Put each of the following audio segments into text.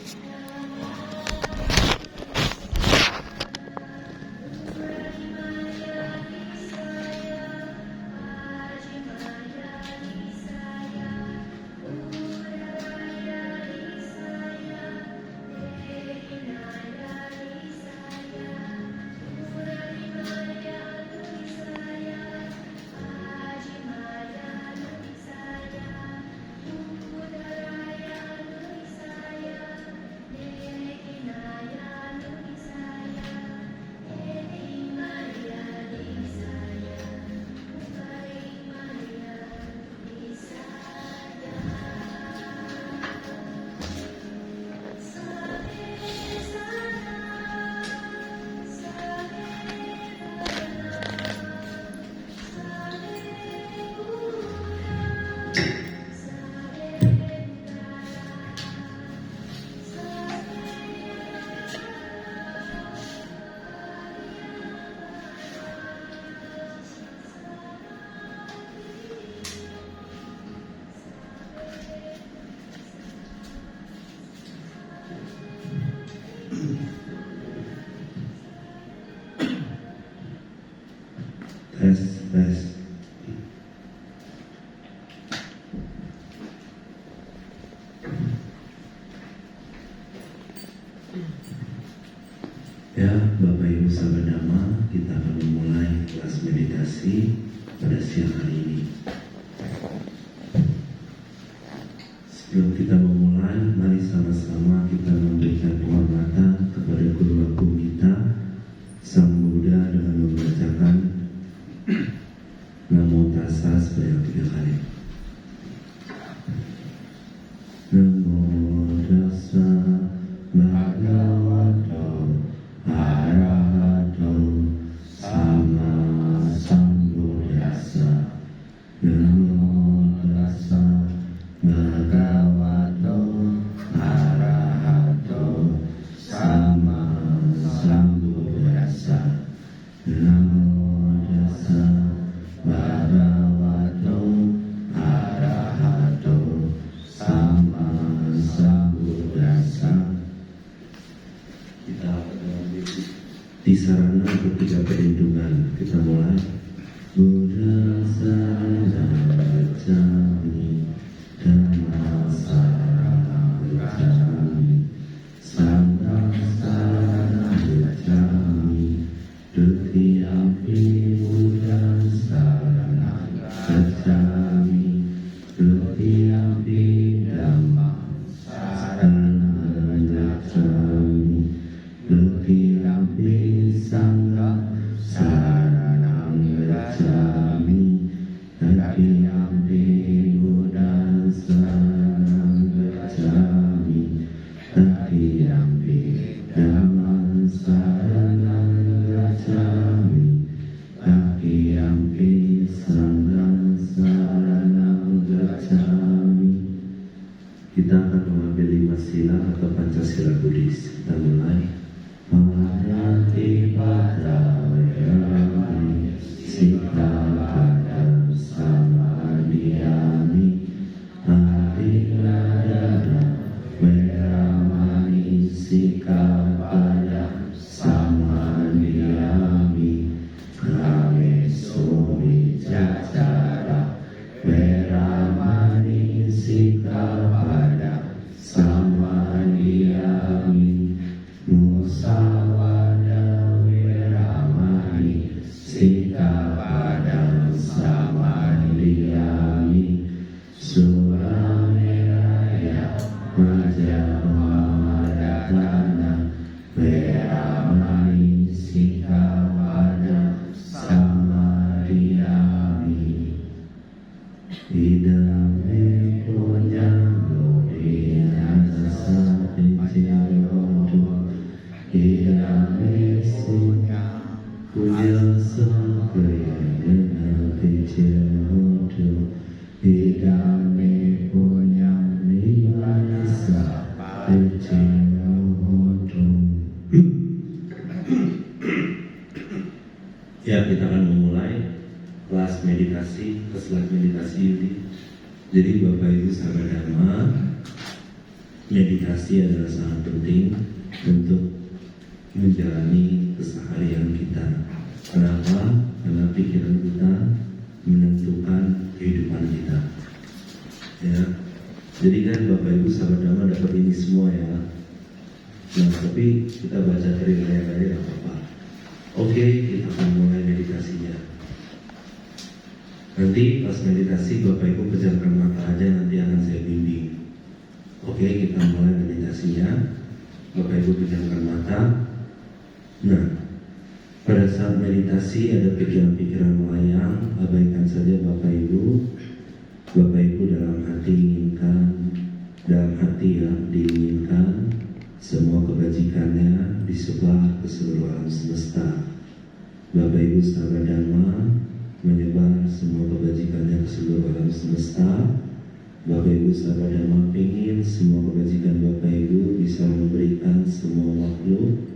Tes. Ya, Bapak Ibu sahabat Dhamma, kita akan memulai kelas meditasi pada siang hari ini. Sebelum kita memulai, mari sama-sama kita memberikan penghormatan kepada Guru Agung kita, Sang Buddha, dengan membacakan Namo Tassa sebanyak 3 kali. Namo Tassa Bhagavato Arahato Sama Sambuddhassa. Namo Tassa Bhagavato Arahato Sama Sambuddhassa. Namo Tassa Bhagavato Arahato Sama Sambuddhassa. Kita di sarana ketiga perlindungan. Kita mulai. Buddha sarana gacchami, Dhamma sarana gacchami, Sanghang sarana gacchami, Dutiyampi Buddha sarana gacchami, Dutiyampi Dhamma sarana gacchami, Dutiyampi Sanghang sarana gacchami, Dutiyampi Buddha sarana gacchami, Dutiyampi Dhamma sarana gacchami, Dutiyampi Sanghang sarana gacchami. Kita akan mengambil 5 sila atau Pancasila Buddhis. Kita mulai. Mahatipada Weramani Sikkhapada Samadhiyami, Adhiradana Weramani Sikkhapada Samadhiyami, Kamesu Miccaccara Weramani Sikkhapada Samadhiyami, Musawada Weramani Sikkhapada Samadhiyami, Surameraya Majapahadana Weramani Sikkhapada Samadhiyami. Idame punyam vinasa vijayotu, idame punya sakayana vijayotu, idame punyam vinasa vijayotu. Ya, kita akan memulai kelas meditasi ini. Jadi Bapak Ibu sahabat Dhamma, meditasi adalah sangat penting untuk menjalani keseharian kita. Kenapa? Karena pikiran kita menentukan kehidupan kita. Ya, jadi kan Bapak Ibu sahabat Dhamma dapat ini semua ya. Nah, tapi kita baca dari layar-layar apa-apa. Oke, kita akan mulai meditasinya. Nanti pas meditasi Bapak Ibu pejamkan mata aja, nanti akan saya bimbing. Oke, kita mulai meditasinya. Bapak Ibu pejamkan mata. Nah, pada saat meditasi ada pikiran-pikiran melayang, abaikan saja Bapak Ibu. Bapak Ibu dalam hati diinginkan semua kebajikannya disebar ke seluruh alam semesta. Bapak Ibu sahabat Dhamma menyebar semua kebajikannya ke seluruh alam semesta. Bapak Ibu sahabat Dhamma ingin semua kebajikan Bapak Ibu bisa memberikan semua makhluk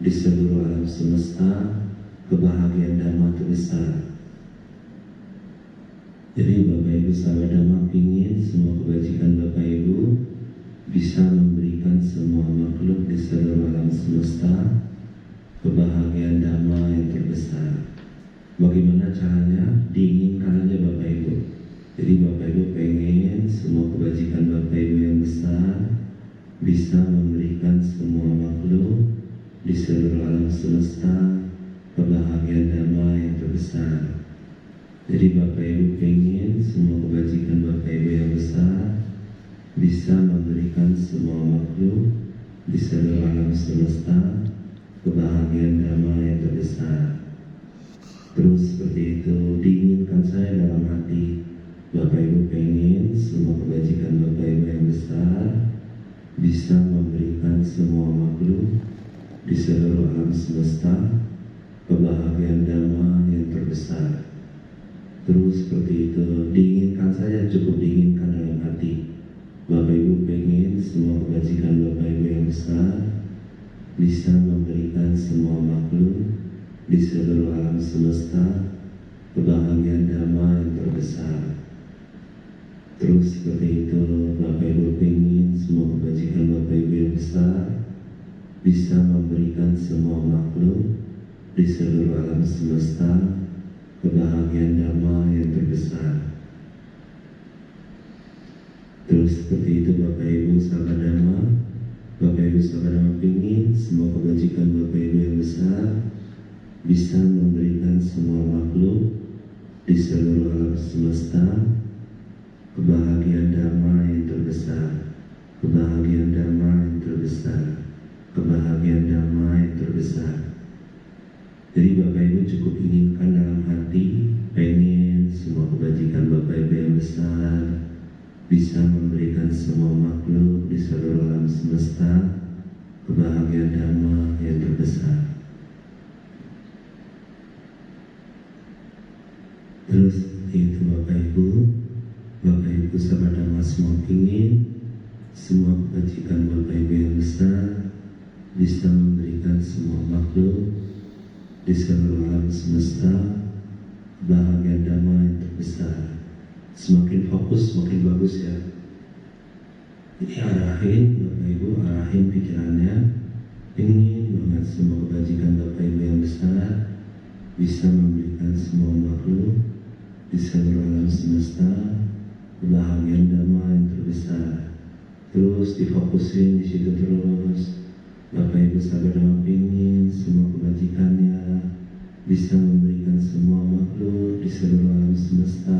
di seluruh alam semesta kebahagiaan Dhamma terbesar. Jadi Bapak Ibu sahabat Dhamma ingin semua kebajikan Bapak Ibu bisa memberikan semua makhluk di seluruh alam semesta kebahagiaan Dhamma yang terbesar. Bagaimana caranya? Diinginkan aja Bapak Ibu. Jadi Bapak Ibu pengen semua kebajikan Bapak Ibu yang besar bisa memberikan semua makhluk di seluruh alam semesta kebahagiaan Dhamma yang terbesar. Jadi Bapak Ibu pengen semua kebajikan Bapak Ibu yang besar bisa memberikan semua makhluk di seluruh alam semesta kebahagiaan Dhamma yang terbesar. Terus seperti itu diinginkan saya dalam hati. Bapak Ibu pengen semua kebajikan Bapak Ibu yang besar bisa memberikan semua makhluk di seluruh alam semesta kebahagiaan Dhamma yang terbesar. Terus seperti itu diinginkan saja, cukup diinginkan dalam hati. Bapak Ibu pengen semua kebajikan Bapak Ibu yang besar bisa memberikan semua makhluk di seluruh alam semesta kebahagiaan Dhamma yang terbesar. Terus seperti itu Bapak Ibu pengen semua kebajikan Bapak Ibu yang besar bisa memberikan semua makhluk di seluruh alam semesta kebahagiaan Dhamma yang terbesar. Terus seperti itu Bapak Ibu sahabat Dhamma. Bapak Ibu sahabat Dhamma ingin semua kebajikan Bapak Ibu yang besar bisa memberikan semua makhluk di seluruh alam semesta kebahagiaan Dhamma yang terbesar. Kebahagiaan Dhamma yang terbesar. Kebahagiaan Dhamma yang terbesar. Jadi Bapak Ibu cukup inginkan dalam hati, pengen semua kebajikan Bapak Ibu yang besar bisa memberikan semua makhluk di seluruh alam semesta kebahagiaan Dhamma yang terbesar. Terus itu Bapak Ibu sahabat Dhamma semua ingin semua kebajikan Bapak Ibu yang besar bisa memberikan semua makhluk di seluruh alam semesta kebahagiaan Dhamma yang terbesar. Semakin fokus semakin bagus ya. Jadi arahin Bapak Ibu, arahin pikirannya, ingin banget semua kebajikan Bapak Ibu yang besar bisa memberikan semua makhluk di seluruh alam semesta kebahagiaan Dhamma yang terbesar. Terus difokusin di situ terus. Bapak Ibu sahabat Dhamma ingin semua kebajikannya bisa memberikan semua makhluk di seluruh alam semesta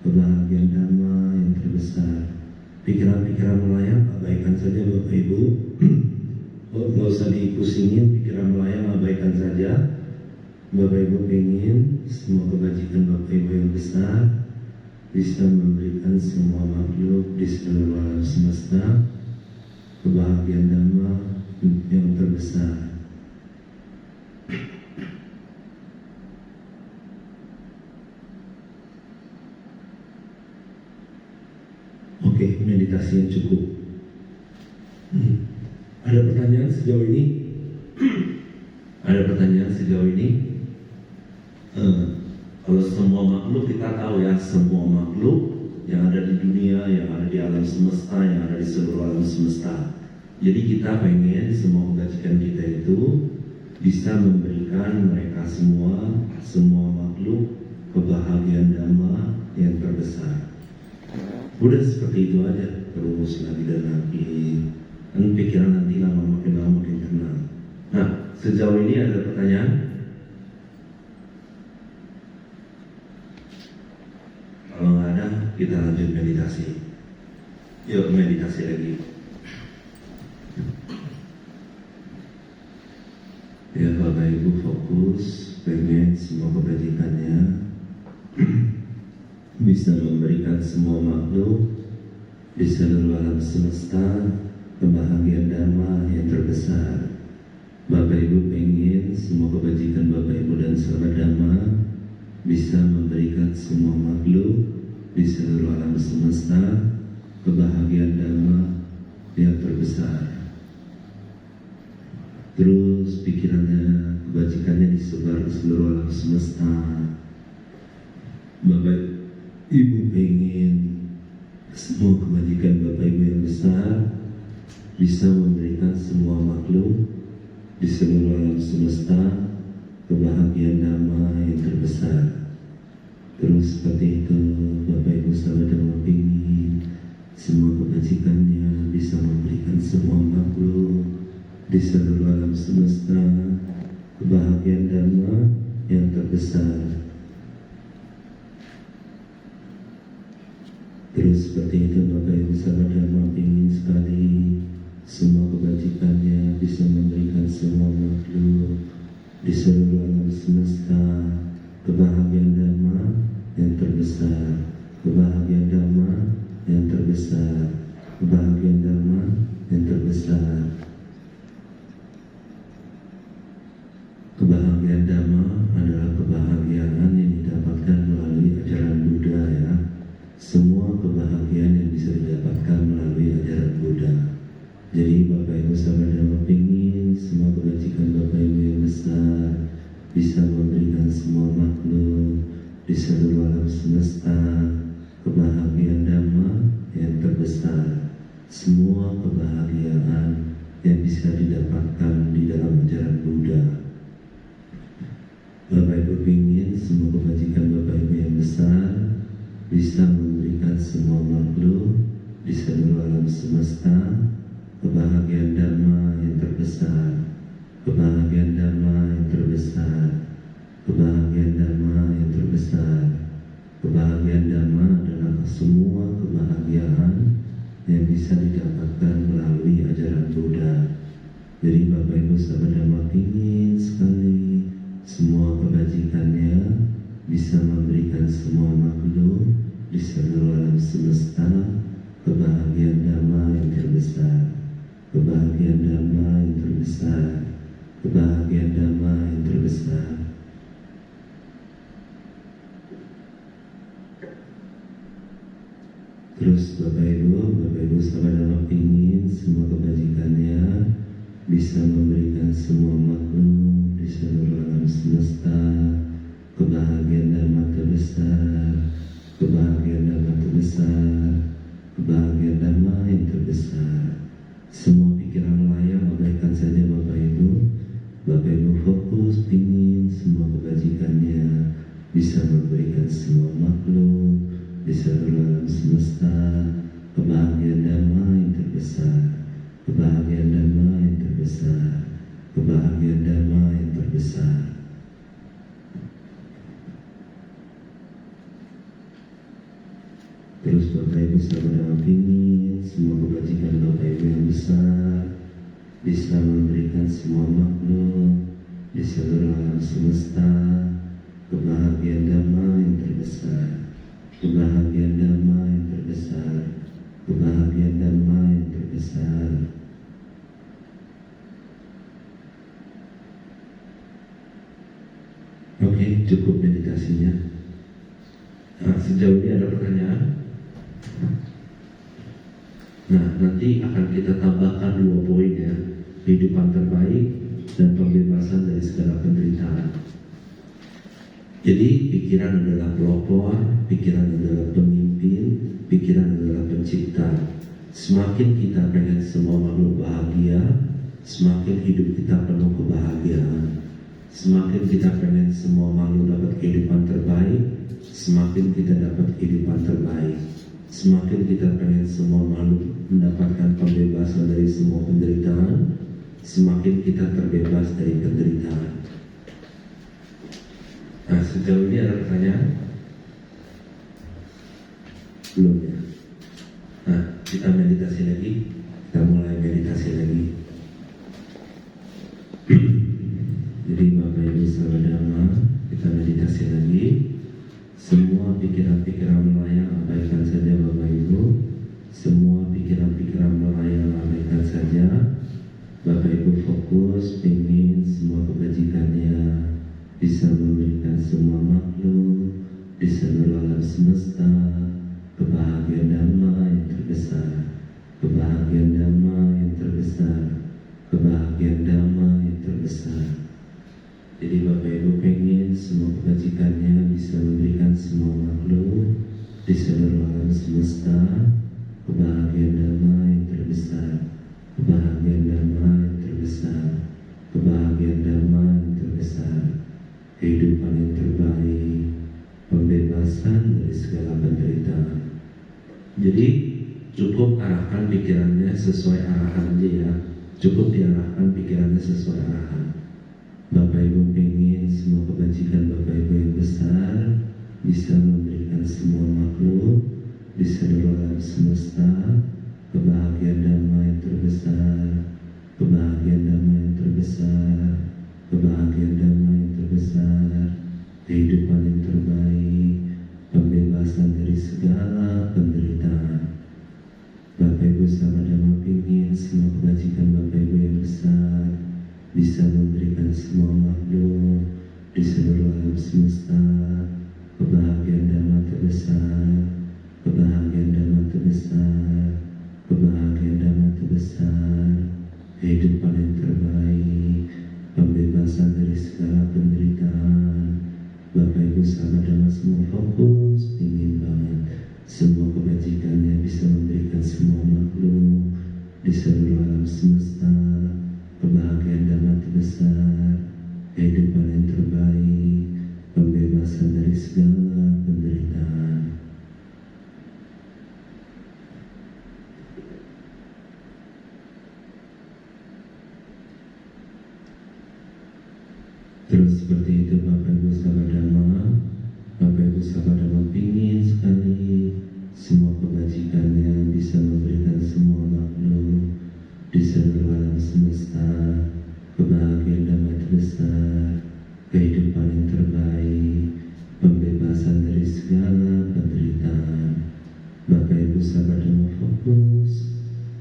kebahagiaan Dhamma yang terbesar. Pikiran-pikiran melayang abaikan saja Bapak Ibu. Nggak usah dipusingin, pikiran melayang abaikan saja. Bapak Ibu ingin semua kebajikan Bapak Ibu yang besar bisa memberikan semua makhluk di seluruh alam semesta kebahagiaan Dhamma yang terbesar. Oke, meditasi yang cukup. Ada pertanyaan sejauh ini? Ada pertanyaan sejauh ini? Kalau semua makhluk kita tahu ya, semua makhluk yang ada di dunia, yang ada di alam semesta, yang ada di seluruh alam semesta. Jadi kita pengen semua kebajikan kita itu bisa memberikan mereka semua makhluk kebahagiaan dhamma yang terbesar. Udah seperti itu aja, terus lagi dan lagi. Dan pikiran nanti lama makin tenang. Nah, sejauh ini ada pertanyaan? Kalau nggak ada, kita lanjut meditasi. Yuk meditasi lagi. Ya Bapak Ibu fokus, pengen semua kebajikannya bisa memberikan semua makhluk di seluruh alam semesta kebahagiaan dhamma yang terbesar. Bapak Ibu pengen semua kebajikan Bapak Ibu dan sahabat dhamma bisa memberikan semua makhluk di seluruh alam semesta kebahagiaan dhamma yang terbesar. Terus pikirannya, kebajikannya disebar ke seluruh alam semesta. Bapak Ibu pengen semua kebajikan Bapak Ibu yang besar bisa memberikan semua makhluk di seluruh alam semesta kebahagiaan dhamma yang terbesar. Terus seperti itu Bapak Ibu sahabat dhamma pengen semua kebajikannya bisa memberikan semua makhluk di seluruh alam semesta kebahagiaan dhamma yang terbesar. Terus seperti itu Bapak Ibu sahabat dhamma ingin sekali semua kebajikannya bisa memberikan semua makhluk di seluruh alam semesta kebahagiaan dhamma yang terbesar, kebahagiaan dhamma yang terbesar, kebahagiaan dhamma yang terbesar. Kebahagiaan dhamma adalah kebahagiaan yang didapatkan melalui ajaran Buddha ya. Semua kebahagiaan yang bisa didapatkan melalui ajaran Buddha. Jadi Bapak Ibu sahabat dhamma ingin semua kebajikan Bapak Ibu yang besar bisa memberikan semua makhluk di seluruh alam semesta kebahagiaan dhamma yang terbesar. Semua kebahagiaan yang bisa didapatkan di dalam ajaran Buddha. Bapak Ibu ingin semua kebajikan Bapak Ibu yang besar bisa memberikan semua makhluk di seluruh alam semesta kebahagiaan dhamma yang terbesar, kebahagiaan dhamma yang terbesar, kebahagiaan dhamma yang terbesar. Kebahagiaan dhamma adalah semua kebahagiaan yang bisa didapatkan melalui ajaran Buddha. Jadi Bapak Ibu sahabat dhamma ingin sekali semua kebajikannya bisa memberikan semua makhluk di seluruh alam semesta kebahagiaan dhamma yang terbesar, kebahagiaan dhamma yang terbesar, kebahagiaan dhamma yang terbesar. Terus Bapak Ibu sahabat dhamma ingin semua kebajikannya bisa memberikan semua makhluk di seluruh alam semesta kebahagiaan dhamma terbesar, kebahagiaan dhamma terbesar, kebahagiaan dhamma yang terbesar. Semua pikiran melayang abaikan saja Bapak Ibu. Bapak Ibu fokus ingin semua kebajikannya bisa memberikan semua makhluk di seluruh alam semesta kebahagiaan dhamma yang terbesar, kebahagiaan dhamma yang terbesar, kebahagiaan dhamma yang terbesar. Terus Bapak Ibu sahabat dhamma ingin semua kebajikan Bapak Ibu yang besar bisa memberikan semua makhluk di seluruh alam semesta kebahagiaan dhamma yang terbesar, kebahagiaan dhamma yang terbesar, kebahagiaan dhamma yang terbesar. Oke, cukup meditasinya. Nah, sejauh ini ada pertanyaan? Nah, nanti akan kita tambahkan 2 poin ya, kehidupan terbaik dan pembebasan dari segala penderitaan. Jadi pikiran adalah pelopor, pikiran adalah pemimpin, pikiran adalah pencipta. Semakin kita pengen semua makhluk bahagia, semakin hidup kita penuh kebahagiaan. Semakin kita pengen semua makhluk dapat kehidupan terbaik, semakin kita dapat kehidupan terbaik. Semakin kita pengen semua makhluk mendapatkan pembebasan dari semua penderitaan, semakin kita terbebas dari penderitaan. Nah, sejauh ini ada pertanyaan? Belum ya? Nah, kita meditasi lagi. Kita mulai meditasi lagi. Jadi Bapak Ibu Sahabat Dhamma, kita meditasi lagi. Semua pikiran-pikiran melayang abaikan saja Bapak Ibu. Semua pikiran-pikiran melayang abaikan saja. Bapak Ibu fokus ingin semua kebajikannya bisa memberikan semua makhluk di seluruh alam semesta kebahagiaan Dhamma yang terbesar, kebahagiaan Dhamma yang terbesar, kebahagiaan Dhamma yang terbesar. Jadi Bapak Ibu pengen semua kebajikannya bisa memberikan semua makhluk di seluruh alam semesta kebahagiaan Dhamma yang terbesar, kebahagiaan Dhamma yang terbesar, kebahagiaan Dhamma yang terbesar, kehidupan yang terbaik, pembebasan dari segala penderitaan. Jadi cukup arahkan pikirannya sesuai arahan aja ya. Cukup diarahkan pikirannya sesuai arahan. Bapak Ibu pengen semua kebajikan Bapak Ibu yang besar bisa memberikan semua makhluk di seluruh alam semesta kebahagiaan Dhamma yang terbesar, kebahagiaan Dhamma yang terbesar, kebahagiaan Dhamma yang terbesar, kehidupan yang terbaik, pembebasan dari segala penderitaan. Bapak Ibu Sahabat Dhamma ingin semua kebajikan Bapak Ibu yang besar bisa memberikan semua makhluk di seluruh alam semesta kebahagiaan Dhamma terbesar, kebahagiaan Dhamma terbesar, kebahagiaan Dhamma terbesar, kehidupan yang terbaik, pembebasan dari segala penderitaan. Bapak Ibu Sahabat Dhamma semua fokus ingin banget semua kebajikannya bisa memberikan semua makhluk di seluruh alam semesta kebahagiaan Dhamma terbesar, kehidupan yang terbaik, pembebasan dari segala penderitaan. Terus seperti itu Bapak Ibu Sahabat Dhamma, Bapak Ibu Sahabat Dhamma ingin sekali semua kebajikannya bisa memberikan semua makhluk di seluruh alam semesta kebahagiaan Dhamma terbesar, kehidupan yang terbaik, pembebasan dari segala penderitaan. Bapak Ibu Sahabat Dhamma fokus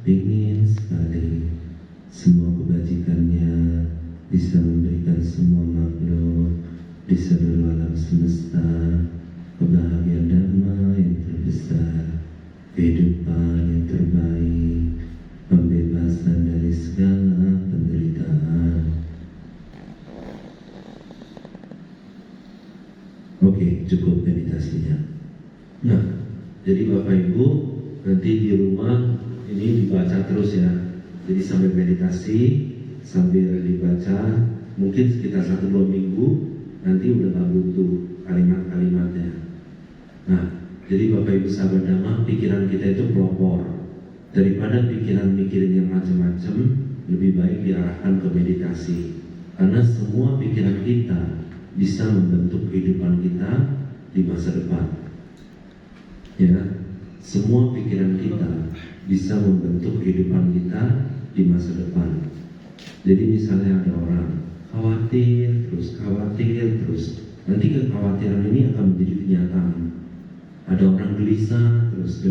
ingin sekali semua kebajikannya bisa memberikan semua makhluk di seluruh alam semesta kebahagiaan Dhamma yang terbesar, kehidupan yang terbaik, pembebasan dari segala penderitaan. Oke, cukup meditasinya. Nah, jadi Bapak Ibu nanti di rumah ini dibaca terus ya. Jadi sambil meditasi, sambil dibaca, mungkin sekitar 1-2 minggu nanti udah gak butuh kalimat-kalimatnya. Nah, jadi Bapak Ibu Sahabat Dhamma, pikiran kita itu pelopor. Daripada pikiran mikirin yang macam-macam, lebih baik diarahkan ke meditasi. Karena semua pikiran kita bisa membentuk kehidupan kita di masa depan. Ya, semua pikiran kita bisa membentuk kehidupan kita di masa depan. Jadi misalnya ada orang khawatir terus, nanti kekhawatiran ini akan menjadi kenyataan. Ada orang gelisah terus,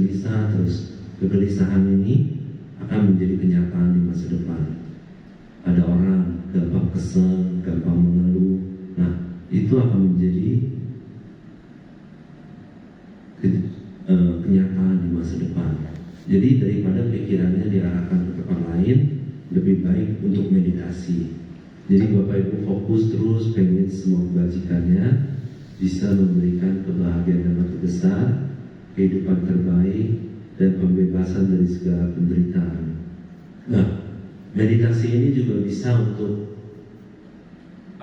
kegelisahan ini akan menjadi kenyataan di masa depan. Ada orang gampang kesel, gampang mengeluh, nah itu akan menjadi kenyataan di masa depan. Jadi daripada pikirannya diarahkan ke tempat lain, lebih baik untuk meditasi. Jadi Bapak Ibu fokus terus pengen semua kebajikannya bisa memberikan kebahagiaan yang terbesar, kehidupan terbaik, dan pembebasan dari segala penderitaan. Nah, meditasi ini juga bisa untuk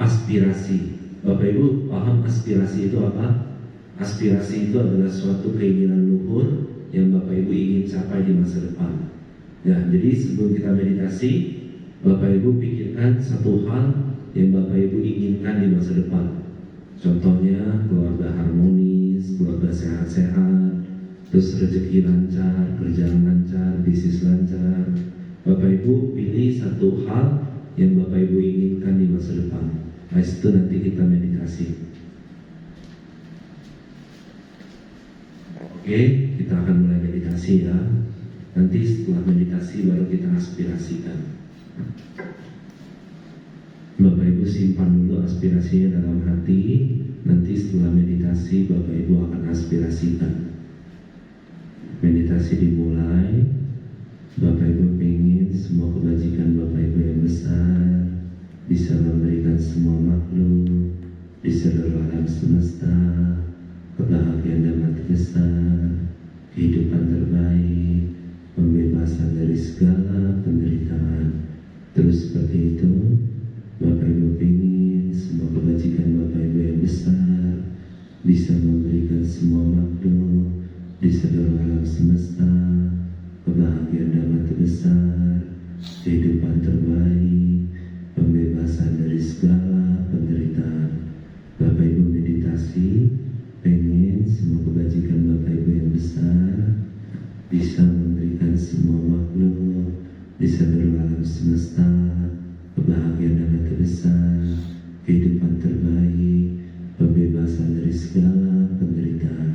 aspirasi. Bapak Ibu paham aspirasi itu apa? Aspirasi itu adalah suatu keinginan luhur yang Bapak Ibu ingin capai di masa depan. Ya, jadi sebelum kita meditasi, Bapak Ibu pikirkan satu hal yang Bapak Ibu inginkan di masa depan. Contohnya keluarga harmonis, keluarga sehat-sehat, terus rezeki lancar, kerjaan lancar, bisnis lancar. Bapak Ibu pilih satu hal yang Bapak Ibu inginkan di masa depan. Nah, itu nanti kita meditasi. Oke, kita akan mulai meditasi ya. Nanti setelah meditasi baru kita aspirasikan. Bapak Ibu simpan dulu aspirasinya dalam hati. Nanti setelah meditasi Bapak Ibu akan aspirasikan. Meditasi dimulai. Bapak Ibu ingin semua kebajikan Bapak Ibu yang besar bisa memberikan semua makhluk di seluruh alam semesta kebahagiaan dan terbesar, kehidupan terbaik, pembebasan dari segala penderitaan. Terus seperti itu, Bapak Ibu ingin semua kebajikan Bapak Ibu yang besar bisa memberikan semua makhluk di seluruh alam semesta kebahagiaan dan terbesar, kehidupan terbaik, pembebasan dari segala penderitaan. Bapak Ibu meditasi, pengen semua kebajikan Bapak Ibu yang besar bisa memberikan semua makhluk di seluruh alam semesta kebahagiaan dan terbesar, kehidupan terbaik, pembebasan dari segala penderitaan.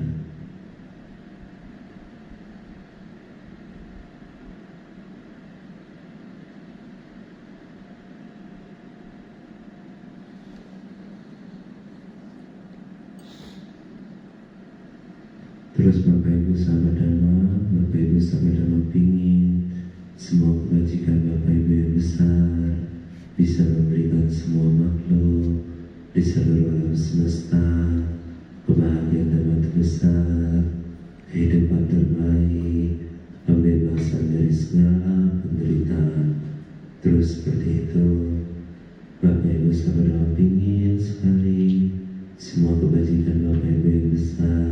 Terus Bapak Ibu sahabat Dhamma, Bapak Ibu sahabat Dhamma pingin semua kebajikan Bapak Ibu yang besar bisa memberikan semua makhluk di seluruh alam semesta kebahagiaan dan terbesar, kehidupan terbaik, pembebasan dari segala penderitaan. Terus seperti itu, Bapak Ibu sahabat Dhamma pingin sekali semua kebajikan Bapak Ibu yang besar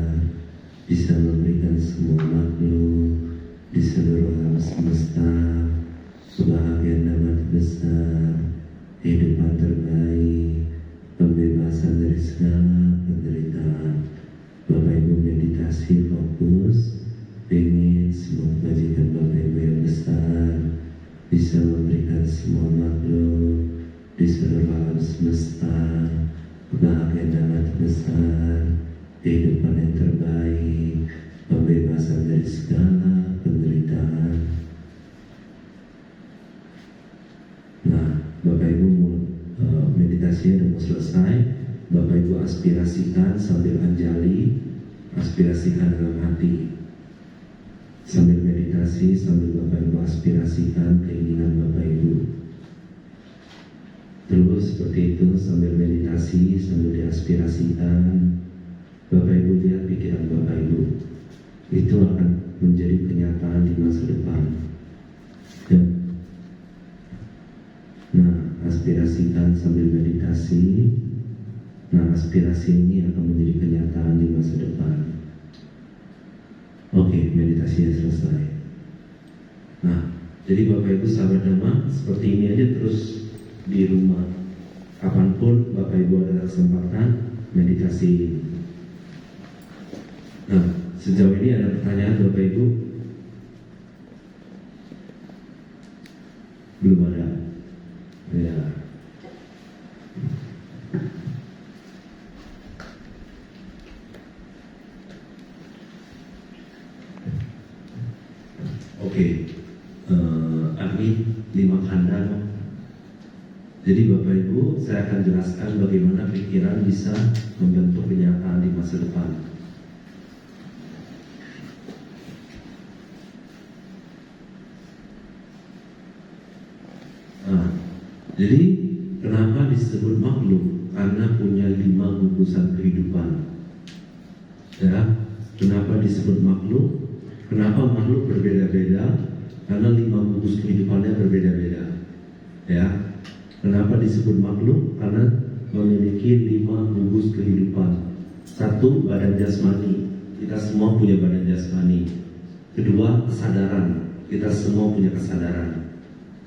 bisa memberikan semua makhluk di seluruh alam semesta kebahagiaan dan terbesar, kehidupan terbaik, pembebasan dari segala penderitaan. Bapak Ibu meditasi fokus, ingin semua kebajikan Bapak Ibu yang besar bisa memberikan semua makhluk di seluruh alam semesta kebahagiaan dan terbesar, kehidupan yang terbaik, pembebasan dari segala penderitaan. Nah, Bapak Ibu meditasinya sudah mau selesai. Bapak Ibu aspirasikan sambil anjali, aspirasikan dalam hati. Sambil meditasi, sambil Bapak Ibu aspirasikan keinginan Bapak Ibu. Terus seperti itu sambil meditasi, sambil diaspirasikan, Bapak Ibu lihat pikiran Bapak Ibu itu akan menjadi kenyataan di masa depan. Ya. Nah, aspirasikan sambil meditasi. Nah, aspirasi ini akan menjadi kenyataan di masa depan. Oke, meditasinya selesai. Nah, jadi Bapak Ibu sahabat Dhamma, seperti ini aja terus di rumah. Kapanpun Bapak Ibu ada kesempatan meditasi ini. Nah, sejauh ini ada pertanyaan Bapak Ibu? Belum ada. Ya. Oke. Admin 5 kandang. Jadi Bapak Ibu, saya akan jelaskan bagaimana pikiran bisa membentuk kenyataan di masa depan. Jadi kenapa disebut makhluk? Karena punya 5 gugusan kehidupan. Ya, kenapa disebut makhluk? Kenapa makhluk berbeda-beda? Karena 5 gugus kehidupannya berbeda-beda. Ya, kenapa disebut makhluk? Karena memiliki 5 gugus kehidupan. 1, badan jasmani. Kita semua punya badan jasmani. Kedua, kesadaran. Kita semua punya kesadaran.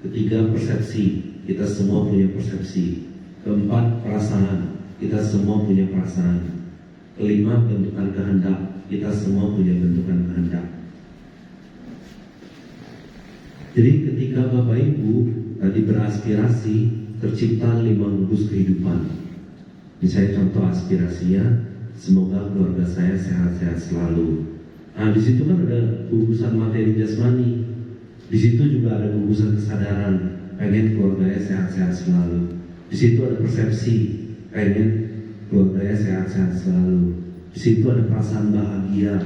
Ketiga, persepsi. Kita semua punya persepsi. Keempat, perasaan. Kita semua punya perasaan. Kelima, bentukan kehendak. Kita semua punya bentukan kehendak. Jadi ketika Bapak Ibu tadi beraspirasi, tercipta 5 gugus kehidupan. Misalnya contoh aspirasinya, semoga keluarga saya sehat-sehat selalu. Nah, di situ kan ada gugusan materi jasmani. Di situ juga ada gugusan kesadaran, pengen keluarganya sehat-sehat selalu. Di situ ada persepsi, pengen keluarganya sehat-sehat selalu. Di situ ada perasaan bahagia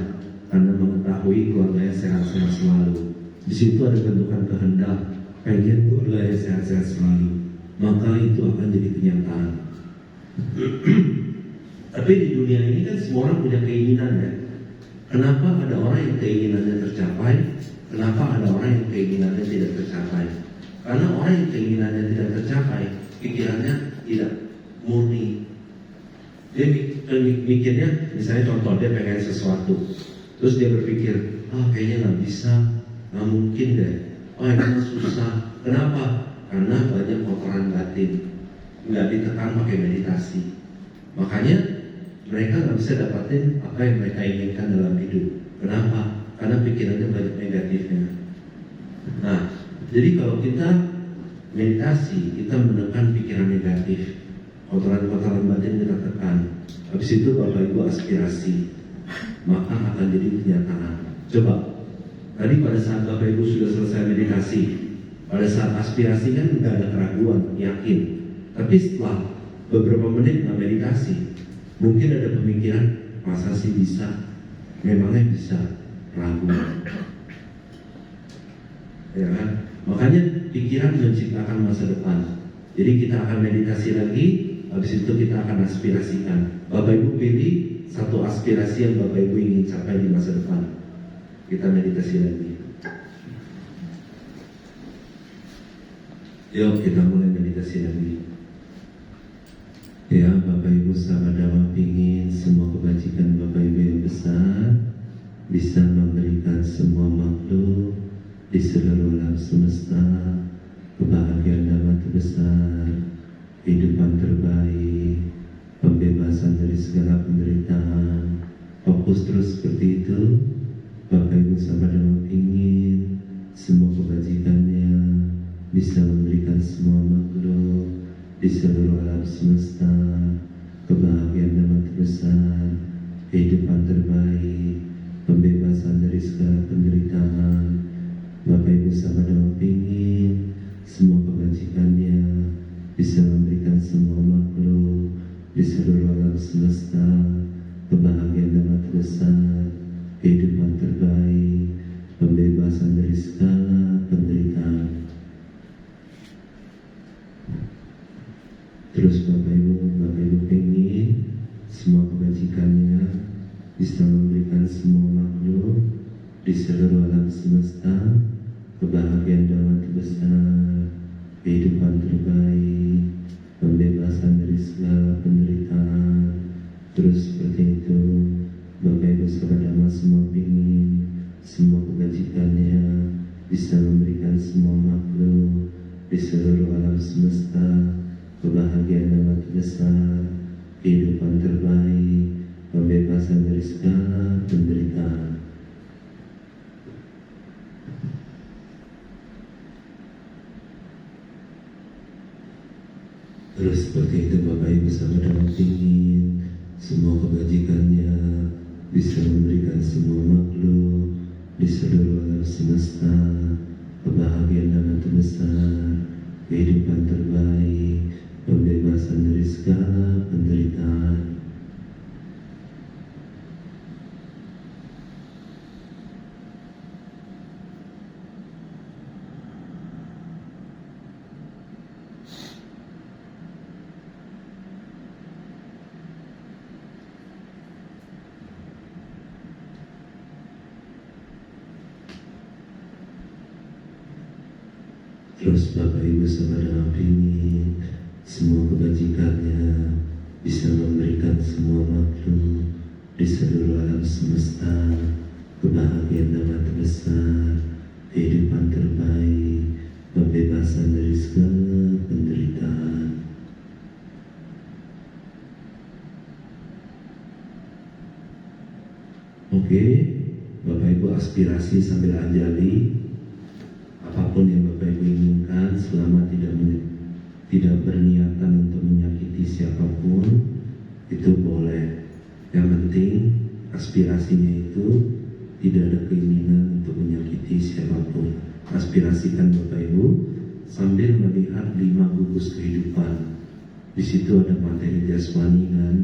karena mengetahui keluarganya sehat-sehat selalu. Di situ ada bentukan kehendak, pengen keluarganya sehat-sehat selalu. Maka itu akan jadi kenyataan. Tapi di dunia ini kan semua orang punya keinginan ya. Kenapa ada orang yang keinginannya tercapai? Kenapa ada orang yang keinginannya tidak tercapai? Karena orang yang keinginannya tidak tercapai, pikirannya tidak murni. Dia mikirnya, misalnya contoh dia pengen sesuatu, terus dia berpikir, kayaknya nggak bisa, nggak mungkin deh, ini susah. Kenapa? Karena banyak kotoran batin, nggak ditekan pakai meditasi. Makanya mereka nggak bisa dapatin apa yang mereka inginkan dalam hidup. Kenapa? Karena pikirannya banyak negatifnya. Nah, jadi kalau kita meditasi, kita menekan pikiran negatif, kotoran-kotoran batin kita tekan. Habis itu Bapak Ibu aspirasi, maka akan jadi kenyataan. Coba, tadi pada saat Bapak Ibu sudah selesai meditasi, pada saat aspirasi kan nggak ada keraguan, yakin. Tapi setelah beberapa menit nggak meditasi, mungkin ada pemikiran, masa sih bisa? Memangnya bisa? Ragu. Ya kan? Makanya pikiran menciptakan masa depan. Jadi kita akan meditasi lagi, habis itu kita akan aspirasikan. Bapak Ibu pilih satu aspirasi yang Bapak Ibu ingin capai di masa depan. Kita meditasi lagi. Yuk kita mulai meditasi lagi. Ya Bapak Ibu sahabat Dhamma, ingin semua kebajikan Bapak Ibu yang besar bisa memberikan semua makhluk di seluruh alam semesta kebahagiaan Dhamma terbesar, kehidupan terbaik, pembebasan dari segala penderitaan. Fokus terus seperti itu. Bapak Ibu sahabat Dhamma ingin semua kebajikannya bisa memberikan semua makhluk di seluruh alam semesta kebahagiaan Dhamma terbesar, kehidupan terbaik, pembebasan dari segala penderitaan. Bapak Ibu sahabat Dhamma ingin semua kebajikannya bisa memberikan semua makhluk di seluruh alam semesta kebahagiaan Dhamma terbesar, kehidupan terbaik, pembebasan dari segala penderitaan. Terus Bapak Ibu ingin semua kebajikannya bisa memberikan semua makhluk di seluruh alam semesta kebahagiaan Dhamma terbesar, kehidupan terbaik, pembebasan dari segala penderitaan. Terus seperti itu Bapak Ibu sahabat Dhamma semua ingin semua kebajikannya bisa memberikan semua makhluk di seluruh alam semesta kebahagiaan Dhamma terbesar, kehidupan terbaik, pembebasan dari segala penderitaan. Terus seperti itu Bapak Ibu sahabat Dhamma ingin semua kebajikannya bisa memberikan semua makhluk di seluruh alam semesta kebahagiaan Dhamma terbesar, kehidupan terbaik, pembebasan dari segala penderitaan. Terus Bapak Ibu sama dengan pingin semua kebajikannya bisa memberikan semua makhluk di seluruh alam semesta kebahagiaan dan terbesar, kehidupan terbaik, pembebasan dari segala penderitaan. Oke, Bapak Ibu aspirasi sambil anjali. Apapun yang Bapak Ibu inginkan selama tidak berniatan untuk menyakiti siapapun, itu boleh. Yang penting aspirasinya itu tidak ada keinginan untuk menyakiti siapapun. Aspirasikan Bapak Ibu sambil melihat 5 gugus kehidupan. Di situ ada materi jasmani kan,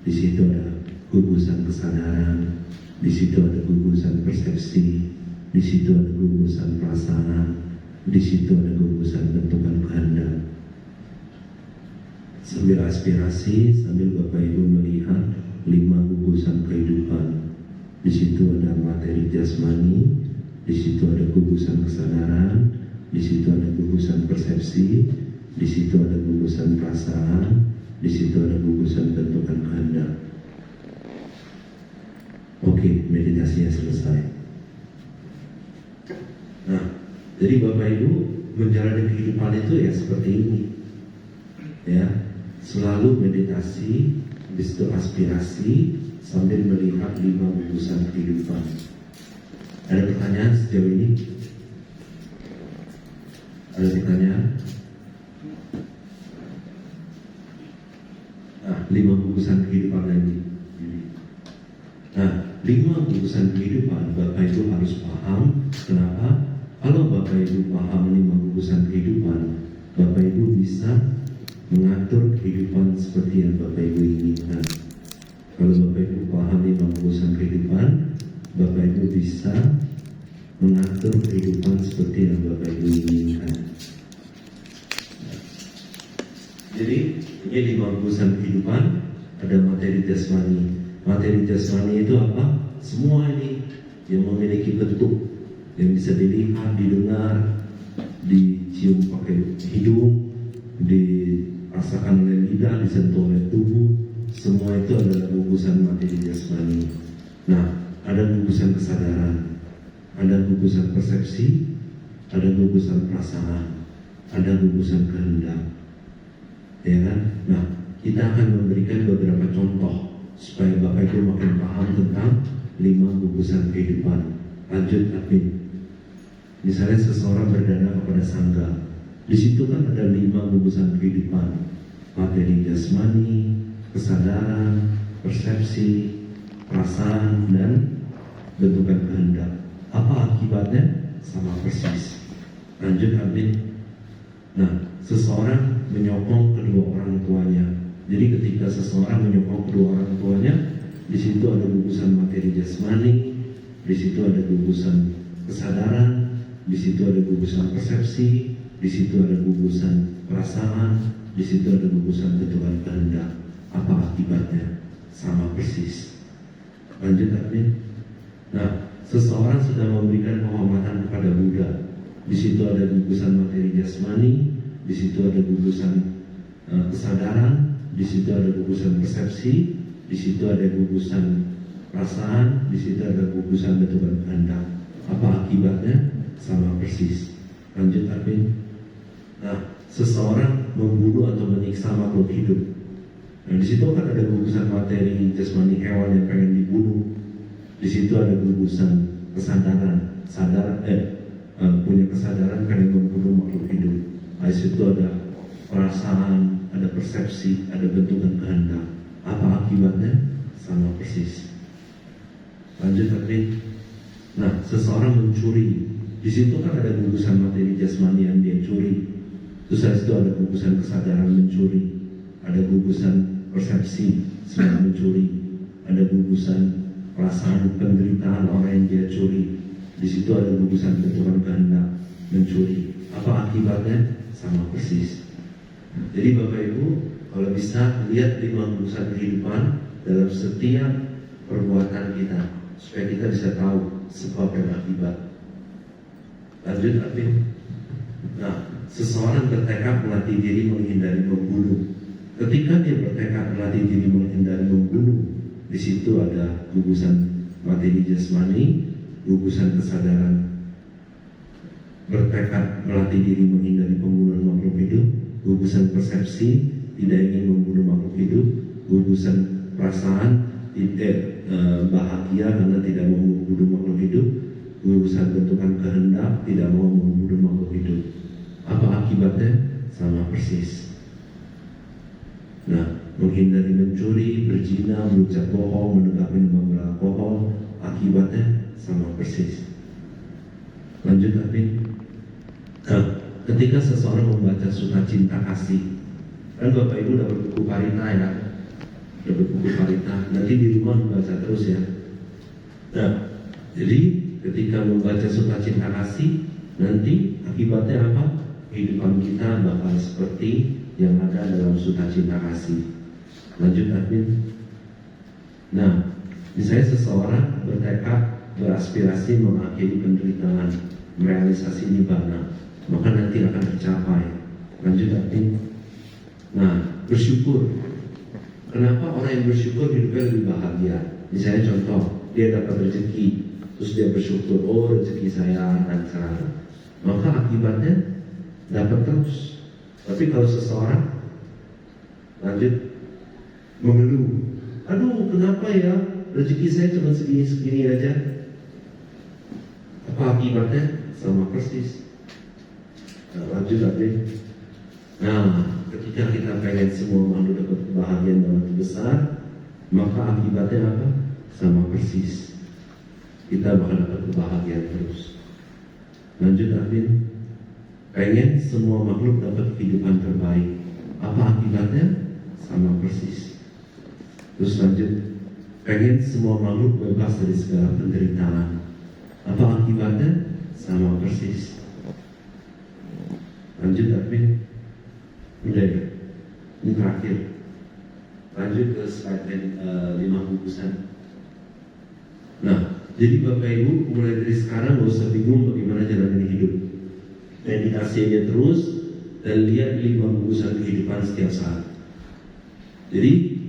di situ ada gugusan kesadaran, di situ ada gugusan persepsi, di situ ada gugusan perasaan, di situ ada gugusan bentukan kehendak. Sambil aspirasi, sambil Bapak Ibu melihat 5 gugusan kehidupan. Di situ ada materi jasmani, di situ ada gugusan kesadaran, di situ ada gugusan persepsi, di situ ada gugusan perasaan, di situ ada gugusan bentukan kehendak. Oke, meditasinya selesai. Nah, jadi Bapak Ibu menjalani kehidupan itu ya seperti ini, ya, selalu meditasi, habis itu aspirasi sambil melihat 5 gugusan kehidupan. Ada pertanyaan sejauh ini? Ada pertanyaan? Nah, 5 gugusan kehidupan lagi. Nah, 5 gugusan kehidupan Bapak Ibu harus paham. Kenapa? Kalau Bapak Ibu paham 5 gugusan kehidupan, Bapak Ibu bisa mengatur kehidupan seperti yang Bapak Ibu inginkan. Kalau Bapak Ibu paham 5 gugusan kehidupan, Bapak Ibu bisa mengatur kehidupan seperti yang Bapak Ibu inginkan. Jadi ini 5 gugusan kehidupan. Ada materi jasmani. Materi jasmani itu apa? Semua ini yang memiliki bentuk, yang bisa dilihat, didengar, dicium pakai hidung, dirasakan oleh lidah, disentuh oleh tubuh. Semua itu adalah gugusan materi jasmani. Nah, ada gugusan kesadaran, ada gugusan persepsi, ada gugusan perasaan, ada gugusan kehendak, ya kan? Nah, kita akan memberikan beberapa contoh supaya Bapak Ibu makin paham tentang 5 gugusan kehidupan. Lanjut, admin. Misalnya seseorang berdana kepada sangga, di situ kan ada 5 gugusan kehidupan: materi jasmani, kesadaran, persepsi, perasaan, dan bentukan kehendak. Apa akibatnya? Sama persis. Lanjut, admin. Nah, seseorang menyokong kedua orang tuanya. Jadi ketika seseorang menyokong kedua orang tuanya, di situ ada gugusan materi jasmani, di situ ada gugusan kesadaran, di situ ada gugusan persepsi, di situ ada gugusan perasaan, di situ ada gugusan bentukan kehendak. Apa akibatnya? Sama persis. Lanjut, admin. Nah, seseorang sedang memberikan penghormatan kepada Buddha. Di situ ada gugusan materi jasmani, di situ ada gugusan kesadaran, di situ ada gugusan persepsi, di situ ada gugusan perasaan, di situ ada gugusan bentukan kehendak. Apa akibatnya? Sama persis. Lanjut, admin. Nah, seseorang membunuh atau menyiksa makhluk hidup. Nah, di situ kan ada gugusan materi jasmani hewan yang pengen dibunuh. Di situ ada gugusan kesadaran, punya kesadaran pengen membunuh makhluk hidup. Nah, di situ ada perasaan, ada persepsi, ada bentukan kehendak. Apa akibatnya? Sama persis. Lanjut, admin. Nah, seseorang mencuri. Di situ kan ada gugusan materi jasmani yang dia curi. Terus habis itu ada gugusan kesadaran mencuri, ada gugusan persepsi sedang mencuri, ada gugusan perasaan penderitaan orang yang dia curi. Di situ ada gugusan bentukan kehendak mencuri. Apa akibatnya? Sama persis. Jadi Bapak Ibu, kalau bisa lihat 5 gugusan kehidupan dalam setiap perbuatan kita, supaya kita bisa tahu sebab dan akibat. Lanjut, admin. Nah, seseorang bertekad melatih diri menghindari membunuh. Ketika dia bertekad melatih diri menghindari membunuh, di situ ada gugusan materi jasmani, gugusan kesadaran bertekad melatih diri menghindari pembunuhan makhluk hidup, gugusan persepsi tidak ingin membunuh makhluk hidup, gugusan perasaan bahagia karena tidak mau membunuh makhluk hidup, gugusan bentukan kehendak tidak mau membunuh makhluk hidup. Apa akibatnya? Sama persis. Nah, menghindari mencuri, berzina, berucap bohong, menegak minum beralkohol, akibatnya sama persis. Lanjut, Admin. Nah, ketika seseorang membaca suta cinta kasih, kan Bapak Ibu dapat buku Parita ya, dapat buku Parita. Nanti di rumah membaca terus ya. Nah, jadi ketika membaca suta cinta kasih, nanti akibatnya apa? Kehidupan kita bakal seperti yang ada dalam suta cinta kasih. Lanjut, Admin. Nah, misalnya seseorang bertekad beraspirasi mengakhiri penderitaan, merealisasi nibbana, maka nanti akan tercapai. Lanjut, Admin. Nah, bersyukur. Kenapa orang yang bersyukur hidupnya lebih bahagia? Misalnya contoh, dia dapat rezeki, terus dia bersyukur, oh rezeki saya lancar, maka akibatnya dapat terus. Tapi kalau seseorang lanjut mengeluh, aduh kenapa ya rezeki saya cuma segini-segini aja, apa akibatnya? Sama persis. Nah, lanjut lagi. Nah, ketika kita pengen semua makhluk dapat kebahagiaan dalam besar, maka akibatnya apa? Sama persis. Kita bakal dapat kebahagiaan terus. Lanjut, Admin. Pengen semua makhluk dapat kehidupan terbaik, apa akibatnya? Sama persis. Terus lanjut, pengen semua makhluk bebas dari segala penderitaan, apa akibatnya? Sama persis. Lanjut, Admin. Udah ya, ini terakhir. Lanjut ke slide 5 gugusan. Nah, jadi Bapak Ibu mulai dari sekarang gak usah bingung bagaimana jalan ini hidup. Meditasi aja terus dan lihat 5 gugusan kehidupan setiap saat. Jadi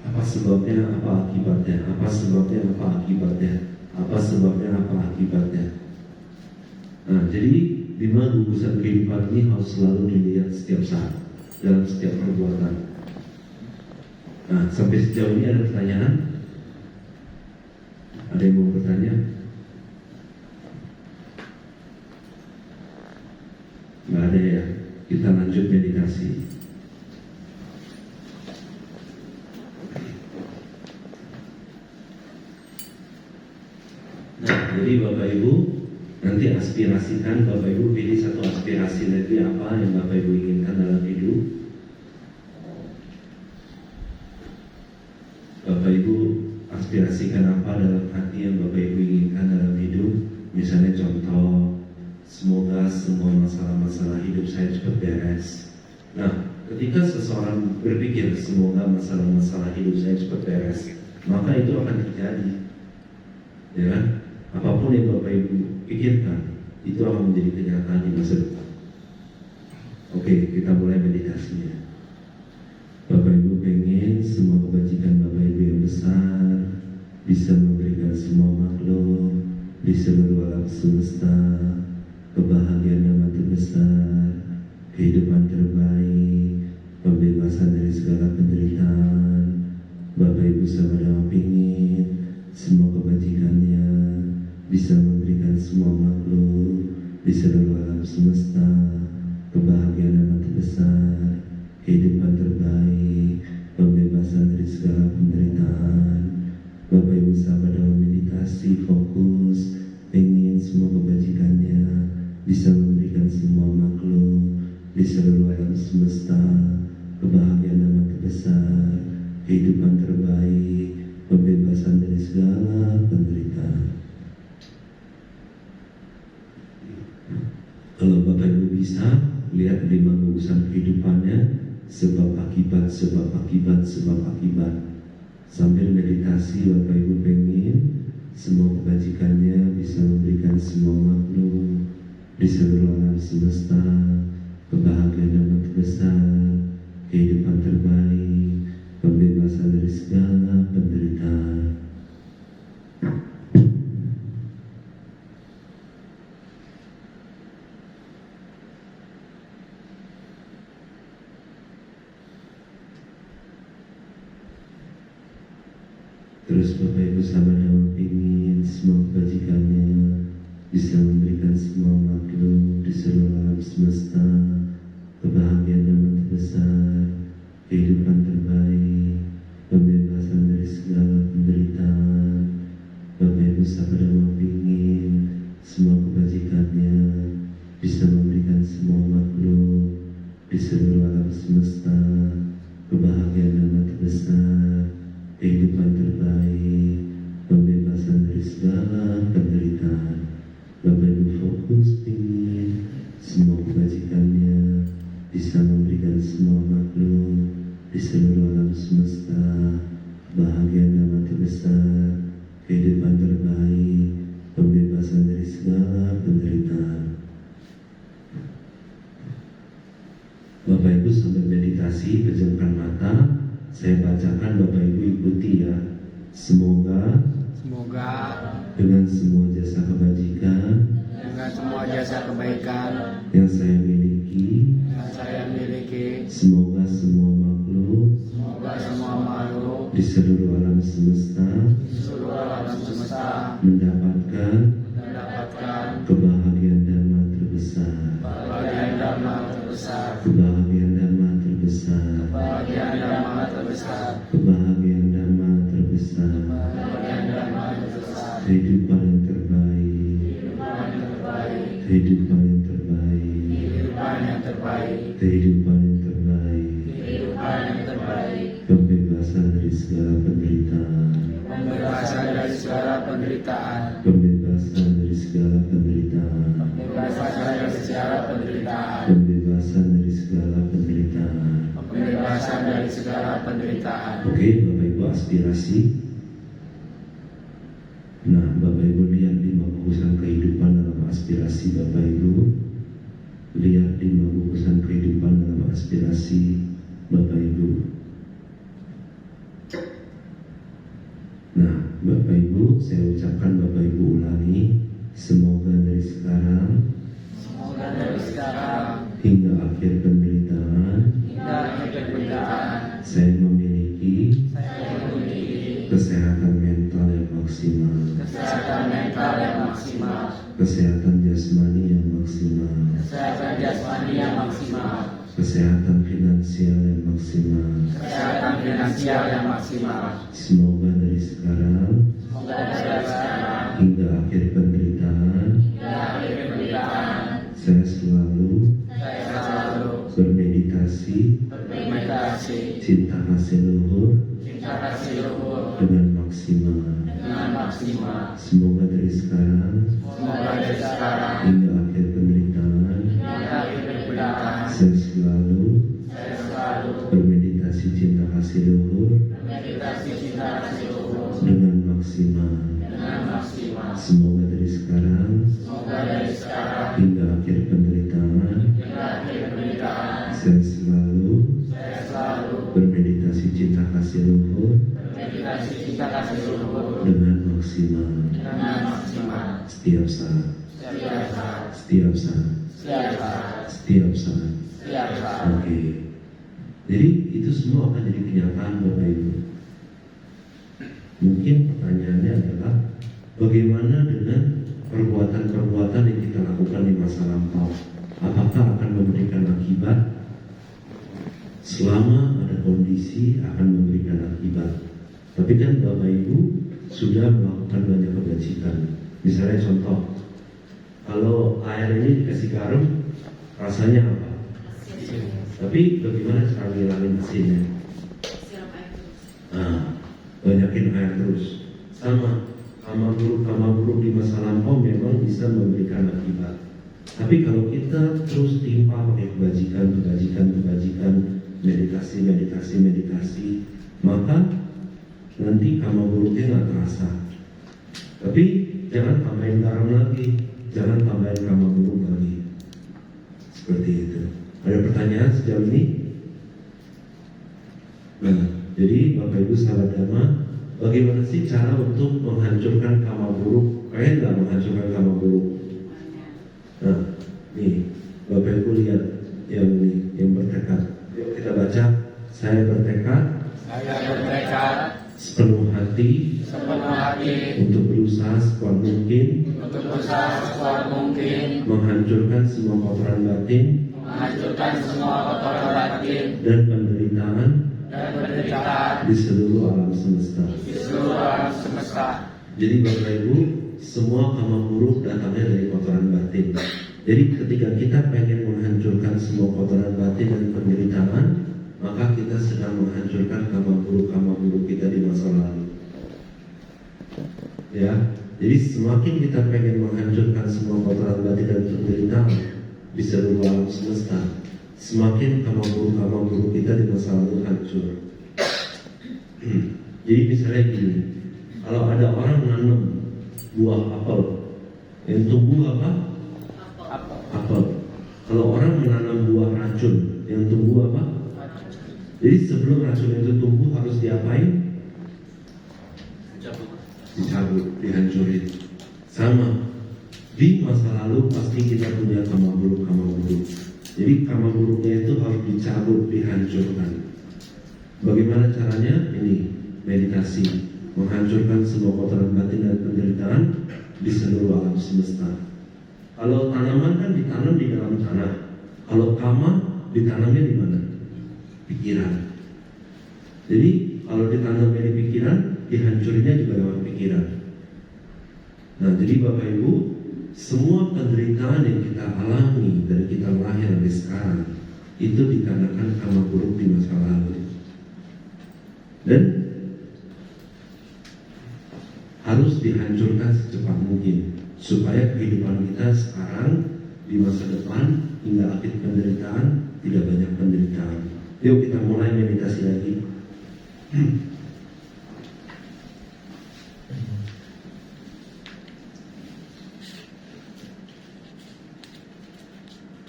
apa sebabnya, apa akibatnya, apa sebabnya, apa akibatnya, apa sebabnya, apa akibatnya. Nah, jadi 5 gugusan kehidupan ini harus selalu dilihat setiap saat dalam setiap perbuatan. Nah, sampai sejauh ini ada pertanyaan? Ada yang mau bertanya? Nggak ada ya? Kita lanjut meditasi. Nah, jadi Bapak Ibu nanti aspirasikan, Bapak Ibu pilih satu aspirasi lagi apa yang Bapak Ibu inginkan dalam hidup. Bapak Ibu aspirasikan apa dalam hati yang Bapak Ibu inginkan dalam hidup. Misalnya contoh, semoga semua masalah-masalah hidup saya cepat beres. Nah, ketika seseorang berpikir semoga masalah-masalah hidup saya cepat beres, maka itu akan terjadi. Ya kan? Apapun yang Bapak Ibu pikirkan, itu akan menjadi kenyataan di masa depan. Oke, kita mulai meditasinya. Bapak Ibu pengen semua kebajikan Bapak Ibu yang besar bisa memberikan semua makhluk di seluruh alam semesta kebahagiaan yang makin besar, kehidupan terbaik, pembebasan dari segala penderitaan. Bapak Ibu sama-sama pingin semua kebajikannya bisa memberikan semua makhluk di seluruh alam semesta kebahagiaan yang makin besar, kehidupan terbaik, pembebasan dari segala penderitaan. Bapak Ibu sahabat dalam meditasi fokus pengen semua kebajikannya bisa memberikan semua makhluk di seluruh alam semesta kebahagiaan yang makin besar, kehidupan terbaik, pembebasan dari segala penderitaan. Kalau Bapak Ibu bisa lihat 5 gugusan kehidupannya, sebab akibat, sebab akibat, sebab akibat. Sambil meditasi Bapak Ibu pengen semua kebajikannya bisa memberikan semua makhluk di seluruh alam semesta kebahagiaan yang terbesar, kehidupan terbaik, pembebasan dari segala penderitaan. Terus Bapak Ibu sama-sama ingin semua kebajikannya bisa memberikan semua makhluk di seluruh alam semesta kebahagiaan yang terbesar, kehidupan terbaik, pembebasan dari segala penderitaan. Bapak Ibu sama-sama ingin semua kebajikannya bisa memberikan semua makhluk di seluruh alam semesta kebahagiaan yang terbesar, kehidupan terbaik, pembebasan dari segala penderitaan. Bapak Ibu fokus ingin semua kebajikannya bisa memberikan semua makhluk di seluruh alam semesta kebahagiaan yang terbesar, kehidupan terbaik, pembebasan dari segala penderitaan. Bapak Ibu sambil meditasi, pejamkan mata. Saya bacakan, Bapak Ibu ikuti ya. Semoga dengan semua jasa kebaikan yang saya miliki, semoga semua makhluk di seluruh alam semesta mendapatkan kebahagiaan dhamma terbesar, kebahagiaan dhamma terbesar, kebahagiaan dhamma terbesar, kehidupan yang terbaik, kehidupan yang terbaik, kehidupan yang terbaik, pembebasan dari segala penderitaan, pembebasan dari segala penderitaan, pembebasan dari segala penderitaan, pembebasan dari segala penderitaan, pembebasan dari segala penderitaan. pembebasan dari segala penderitaan. Oke, Bapak Ibu aspirasi. Nah, Bapak Ibu lihat 5 bungkusan kehidupan dalam aspirasi Bapak Ibu. Lihat 5 bungkusan kehidupan dalam aspirasi Bapak Ibu. Nah, Bapak Ibu, saya ucapkan, Bapak Ibu ulangi. Semoga dari sekarang hingga akhir penderitaan, saya memiliki kesehatan mental yang maksimal, kesehatan jasmani yang maksimal, kesehatan finansial yang maksimal. Semoga dari sekarang hingga akhir penderitaan, saya selalu bermeditasi, cinta kasih luhur dengan maksimal. Semoga dari sekarang hingga akhir penderitaan, saya selalu bermeditasi cinta kasih luhur dengan maksimal. Semoga dari sekarang hingga akhir penderitaan, saya selalu bermeditasi cinta kasih luhur dengan maksimal. Setiap saat, setiap saat, setiap saat. Oke. Jadi itu semua akan jadi kenyataan Bapak Ibu. Mungkin pertanyaannya adalah bagaimana dengan perbuatan-perbuatan yang kita lakukan di masa lampau? Apakah akan memberikan akibat? Selama ada kondisi akan memberikan akibat. Tapi kan Bapak Ibu sudah melakukan banyak kebajikan. Misalnya contoh, kalau air ini dikasih garam, rasanya apa? Tapi bagaimana cara ngilangin asinnya? Banyakin air terus. Sama, hama buruk di masa lampau memang bisa memberikan akibat. Tapi kalau kita terus timpa pakai kebajikan, meditasi, maka nanti hama buruknya nggak terasa. Tapi jangan tambahin garam lagi, jangan tambahin hama buruk lagi. Seperti itu. Ada pertanyaan sejauh ini? Nah, jadi Bapak Ibu sahabat Dhamma, bagaimana sih cara untuk menghancurkan karma buruk? Kalian nggak menghancurkan karma buruk? Nah, nih Bapak Ibu lihat yang bertekad. Yuk kita baca. Saya bertekad sepenuh hati untuk berusaha sekuat mungkin menghancurkan semua kotoran batin dan penderitaan di seluruh alam semesta. Jadi Bapak Ibu, semua karma buruk datangnya dari kotoran batin. Jadi ketika kita pengen menghancurkan semua kotoran batin dan penderitaan, maka kita sedang menghancurkan karma buruk kita di masa lalu. Ya, jadi semakin kita pengen menghancurkan semua kotoran batin dan penderitaan di seluruh alam semesta, semakin karma buruk kita di masa lalu hancur. Jadi misalnya gini, kalau ada orang menanam buah apel, yang tumbuh apa? Apel. Kalau orang menanam buah racun, yang tumbuh apa? Jadi sebelum racun itu tumbuh harus diapain? Dicabut, dihancurin. Sama, di masa lalu pasti kita punya karma buruk. Jadi karma buruknya itu harus dicabut, dihancurkan. Bagaimana caranya? Ini meditasi, menghancurkan semua kotoran batin dan penderitaan di seluruh alam semesta. Kalau tanaman kan ditanam di dalam tanah. Kalau karma ditanamnya di mana? Pikiran. Jadi kalau ditanamnya di pikiran, dihancurinnya juga lewat pikiran. Nah, jadi Bapak Ibu, semua penderitaan yang kita alami dari kita lahir sampai sekarang itu dikarenakan karma buruk di masa lalu. Dan harus dihancurkan secepat mungkin supaya kehidupan kita sekarang di masa depan hingga akhir penderitaan tidak banyak penderitaan. Yuk kita mulai meditasi lagi.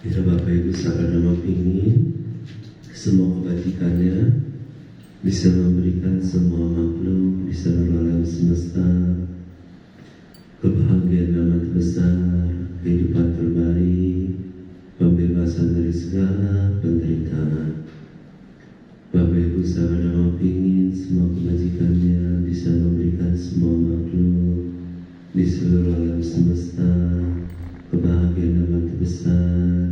Bila Bapak Ibu sahabat Dhamma ingin semua kebajikannya bisa memberikan semua makhluk di seluruh alam semesta kebahagiaan amat besar, kehidupan terbaik, pembebasan dari segala penderitaan. Bapak Ibu sahabat Dhamma ingin semua kebajikannya bisa memberikan semua makhluk di seluruh alam semesta kebahagiaan amat besar,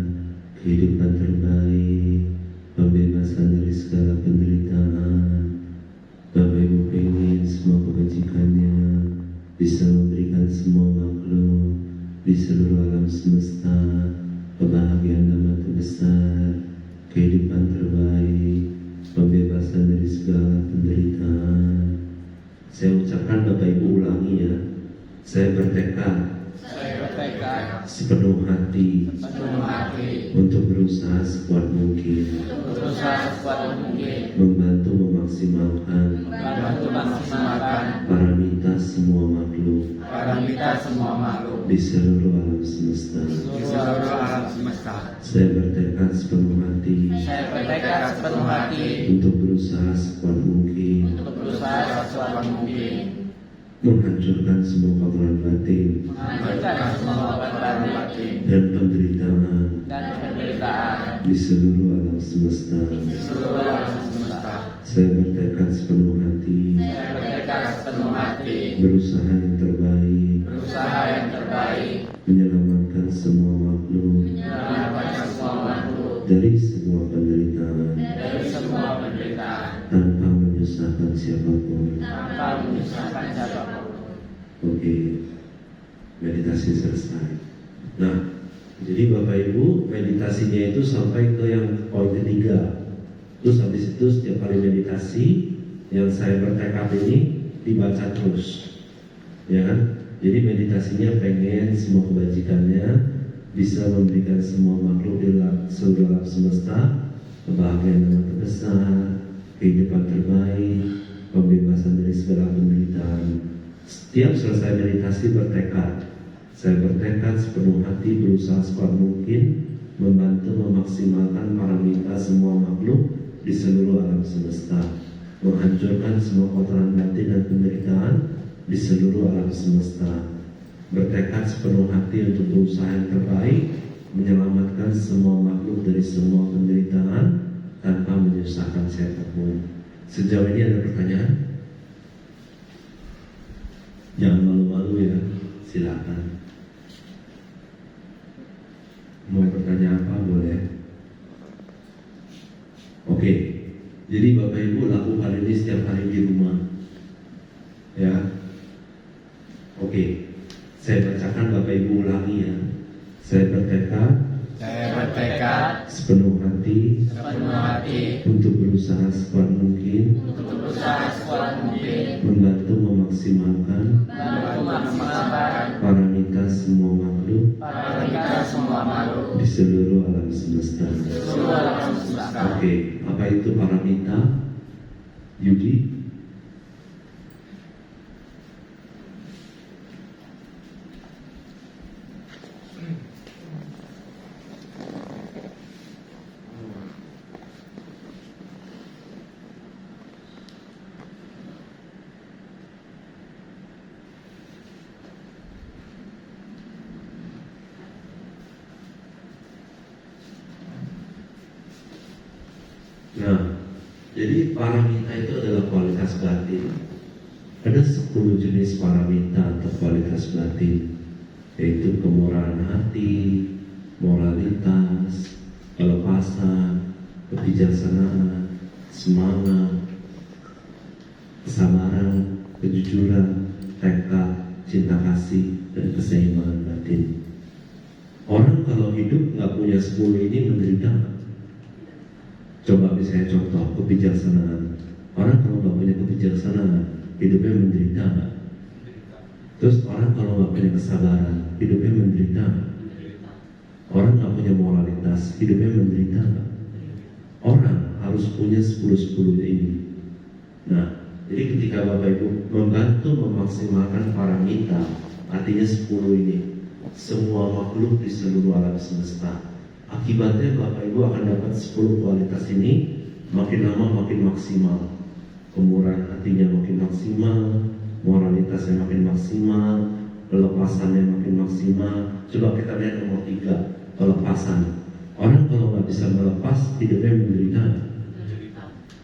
kehidupan terbaik, pembebasan dari segala penderitaan. Bapak Ibu pengen semua kebajikannya bisa memberikan semua makhluk di seluruh alam semesta kebahagiaan amat besar, kehidupan terbaik, pembebasan dari segala penderitaan. Saya ucapkan, Bapak Ibu ulangi ya. Saya bertekad sepenuh hati untuk berusaha sekuat mungkin membantu memaksimalkan paramita semua makhluk di seluruh alam semesta. Saya bertekad sepenuh hati untuk berusaha sekuat mungkin menghancurkan semua kotoran batin dan penderitaan di seluruh alam semesta. Saya bertekad sepenuh hati berusaha yang terbaik menyelamatkan semua makhluk dari semua penderitaan tanpa menyusahkan siapapun. Oke, meditasi selesai. Nah, jadi Bapak Ibu meditasinya itu sampai ke yang poin ketiga. Terus habis itu setiap kali meditasi yang saya bertekad ini dibaca terus, ya kan? Jadi meditasinya pengen semua kebajikannya bisa memberikan semua makhluk di seluruh alam semesta kebahagiaan yang terbesar, kehidupan terbaik, pembebasan dari segala penderitaan. Setiap selesai meditasi bertekad, saya bertekad sepenuh hati berusaha sekuat mungkin membantu memaksimalkan paramita semua makhluk di seluruh alam semesta, menghancurkan semua kotoran batin dan penderitaan di seluruh alam semesta, bertekad sepenuh hati untuk berusaha yang terbaik, menyelamatkan semua makhluk dari semua penderitaan tanpa menyusahkan siapapun. Sejauh ini ada pertanyaan? Jangan malu-malu ya, silakan. Mau bertanya apa boleh? Oke, jadi Bapak Ibu lakukan ini setiap hari di rumah, ya. Oke, saya bacakan, Bapak Ibu ulangi ya. Saya bertekad sepenuh hati untuk berusaha sekuat mungkin membantu memaksimalkan paramita semua makhluk di seluruh alam semesta. Oke, apa itu paramita? Yudi? Nah, jadi paramita itu adalah kualitas batin. Ada 10 jenis paramita atau kualitas batin, yaitu kemurahan hati, moralitas, kelepasan, kebijaksanaan, semangat, kesabaran, kejujuran, tekad, cinta kasih, dan keseimbangan batin. Orang kalau hidup nggak punya 10 ini menderita. Coba misalnya contoh kebijaksanaan. Orang kalau nggak punya kebijaksanaan, hidupnya menderita nggak? Terus orang kalau nggak punya kesabaran, hidupnya menderita nggak? Orang nggak punya moralitas, hidupnya menderita nggak? Orang harus punya 10 ini. Nah, jadi ketika Bapak Ibu membantu memaksimalkan paramita, artinya 10 ini, semua makhluk di seluruh alam semesta. Akibatnya Bapak Ibu akan dapat 10 kualitas ini, makin lama makin maksimal. Kemurahan hatinya makin maksimal, moralitasnya makin maksimal, kelepasannya makin maksimal. Coba kita lihat nomor 3, kelepasan. Orang kalau nggak bisa melepas, hidupnya menderita.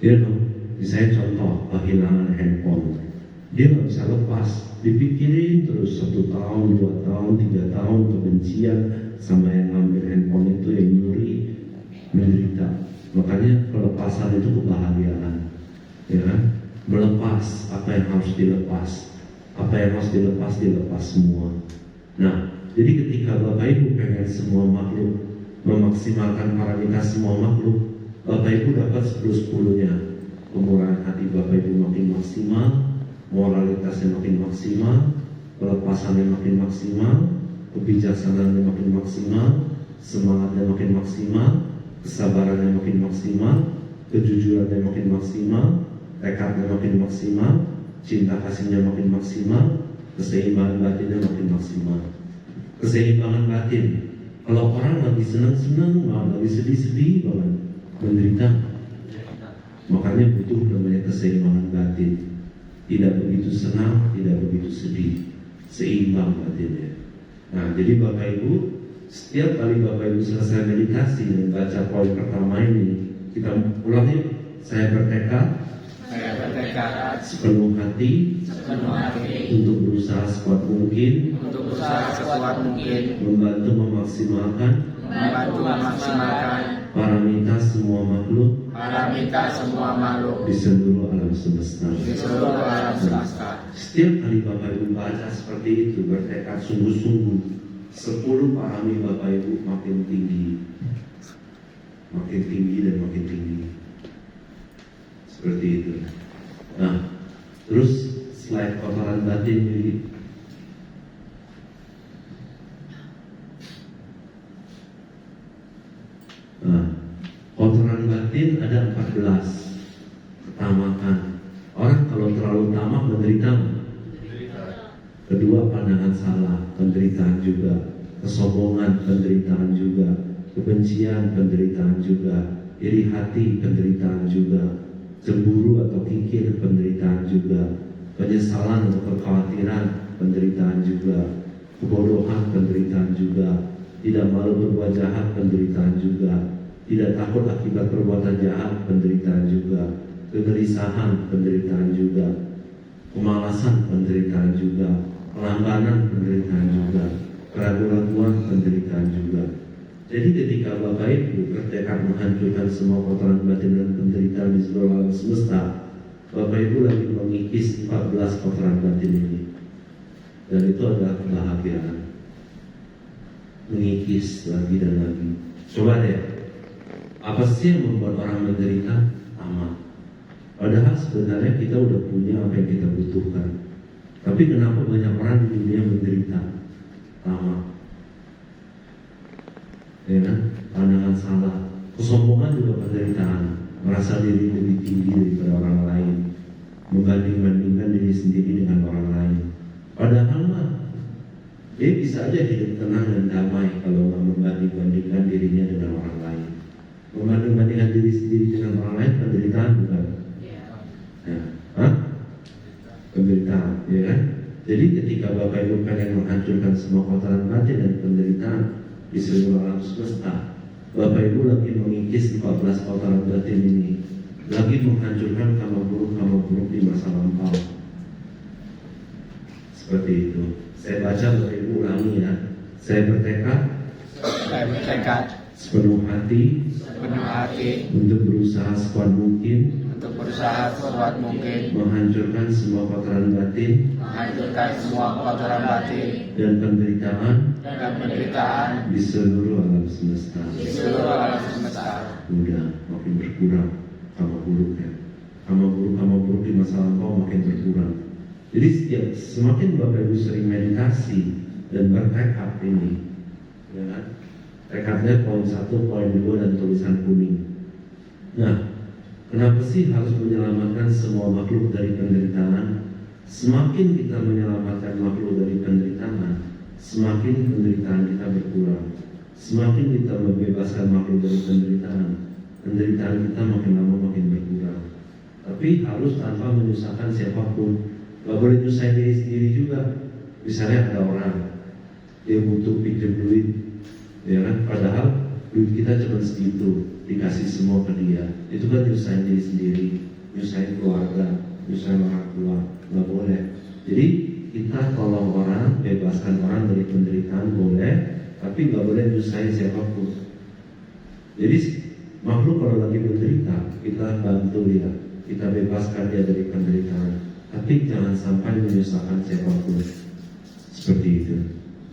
Ya dong. Misalnya contoh kehilangan handphone, dia nggak bisa lepas, dipikirin terus 1 tahun, 2 tahun, 3 tahun, kebencian sama yang ngambil handphone itu, yang nyuri, menderita. Makanya pelepasan itu kebahagiaan, ya kan? Melepas apa yang harus dilepas, apa yang harus dilepas semua. Nah, jadi ketika Bapak Ibu pengen semua makhluk memaksimalkan paramita semua makhluk, Bapak Ibu dapat 10-10-nya. Kemurahan hati Bapak Ibu makin maksimal, moralitasnya makin maksimal, kelepasannya makin maksimal, kebijaksanaannya makin maksimal, semangatnya makin maksimal, kesabarannya makin maksimal, kejujurannya makin maksimal, tekadnya makin maksimal, cinta kasihnya makin maksimal, keseimbangan batinnya makin maksimal. Keseimbangan batin, kalau orang lagi senang-senang, lagi sedih-sedih, menderita. Makanya butuh namanya keseimbangan batin. Tidak begitu senang, tidak begitu sedih, seimbang batinnya. Nah, jadi Bapak Ibu, setiap kali Bapak Ibu selesai meditasi dan baca poin pertama ini, kita ulangi. Saya bertekad sepenuh hati untuk berusaha sekuat mungkin membantu memaksimalkan paramita semua makhluk di seluruh alam semesta. Setiap kali Bapak Ibu baca seperti itu, bertekad sungguh-sungguh, 10 parami Bapak Ibu makin tinggi dan makin tinggi. Seperti itu. Nah, terus slide kotoran batin ini. Nah, kotoran batin ada 14. Ketamakan. Orang kalau terlalu tamak menderita. Kedua, pandangan salah, penderitaan juga. Kesombongan, penderitaan juga. kebencian, penderitaan juga, iri hati, penderitaan juga, cemburu atau kikir, penderitaan juga, penyesalan atau kekhawatiran, penderitaan juga, kebodohan, penderitaan juga, tidak malu berbuat jahat, penderitaan juga, tidak takut akibat perbuatan jahat, penderitaan juga, kegelisahan, penderitaan juga, kemalasan, penderitaan juga, pelambanan, penderitaan juga, keraguan-keraguan, penderitaan juga. Jadi ketika Bapak Ibu bertekad menghancurkan semua kotoran batin dan penderitaan di seluruh alam semesta, Bapak Ibu lagi mengikis 14 kotoran batin ini. Dan itu adalah kebahagiaan. Mengikis lagi dan lagi. Coba deh, apa sih yang membuat orang menderita? Tamak. Padahal sebenarnya kita udah punya apa yang kita butuhkan. Tapi kenapa banyak orang di dunia menderita? Tamak. Ya kan? Pandangan salah, kesombongan juga penderitaan, merasa diri lebih tinggi daripada orang lain, membanding-bandingkan diri sendiri dengan orang lain. Padahal mah dia bisa aja hidup tenang dan damai kalau nggak membanding-bandingkan dirinya dengan orang lain. Membanding-bandingkan diri sendiri dengan orang lain penderitaan bukan? Ya. Penderitaan, ya kan? Jadi ketika Bapak Ibu pengen menghancurkan semua kotoran batin dan penderitaan di seluruh alam semesta, Bapak Ibu lagi mengikis 14 kotoran batin ini, lagi menghancurkan kamar buruk di masa lampau. Seperti itu. Saya baca, Bapak Ibu ulangi ya. Saya bertekad sepenuh hati untuk berusaha sekuat mungkin menghancurkan semua kotoran batin dan penderitaan di seluruh alam semesta. Udah makin berkurang kamar buruknya. Kamar buruk di masa lampau makin berkurang. Jadi semakin Bapak Ibu sering meditasi dan bertekad ini, ya kan? Tekadnya poin 1, poin 2 dan tulisan kuning. Nah, kenapa sih harus menyelamatkan semua makhluk dari penderitaan? Semakin kita menyelamatkan makhluk dari penderitaan, semakin penderitaan kita berkurang. Semakin kita membebaskan makhluk dari penderitaan, penderitaan kita makin lama makin berkurang. Tapi harus tanpa menyusahkan siapapun. Gak boleh nyusahin diri sendiri juga. Misalnya ada orang dia butuh pinjam duit, ya kan? Padahal duit kita cuma segitu, dikasih semua ke dia. Itu kan nyusahin diri sendiri, nyusahin keluarga, nyusahin orang tua. Gak boleh. Jadi kita tolong orang, bebaskan orang dari penderitaan boleh, tapi gak boleh nyusahin siapapun. Jadi makhluk kalau lagi menderita, kita bantu dia, kita bebaskan dia dari penderitaan. Tapi jangan sampai menyusahkan siapapun. Seperti itu.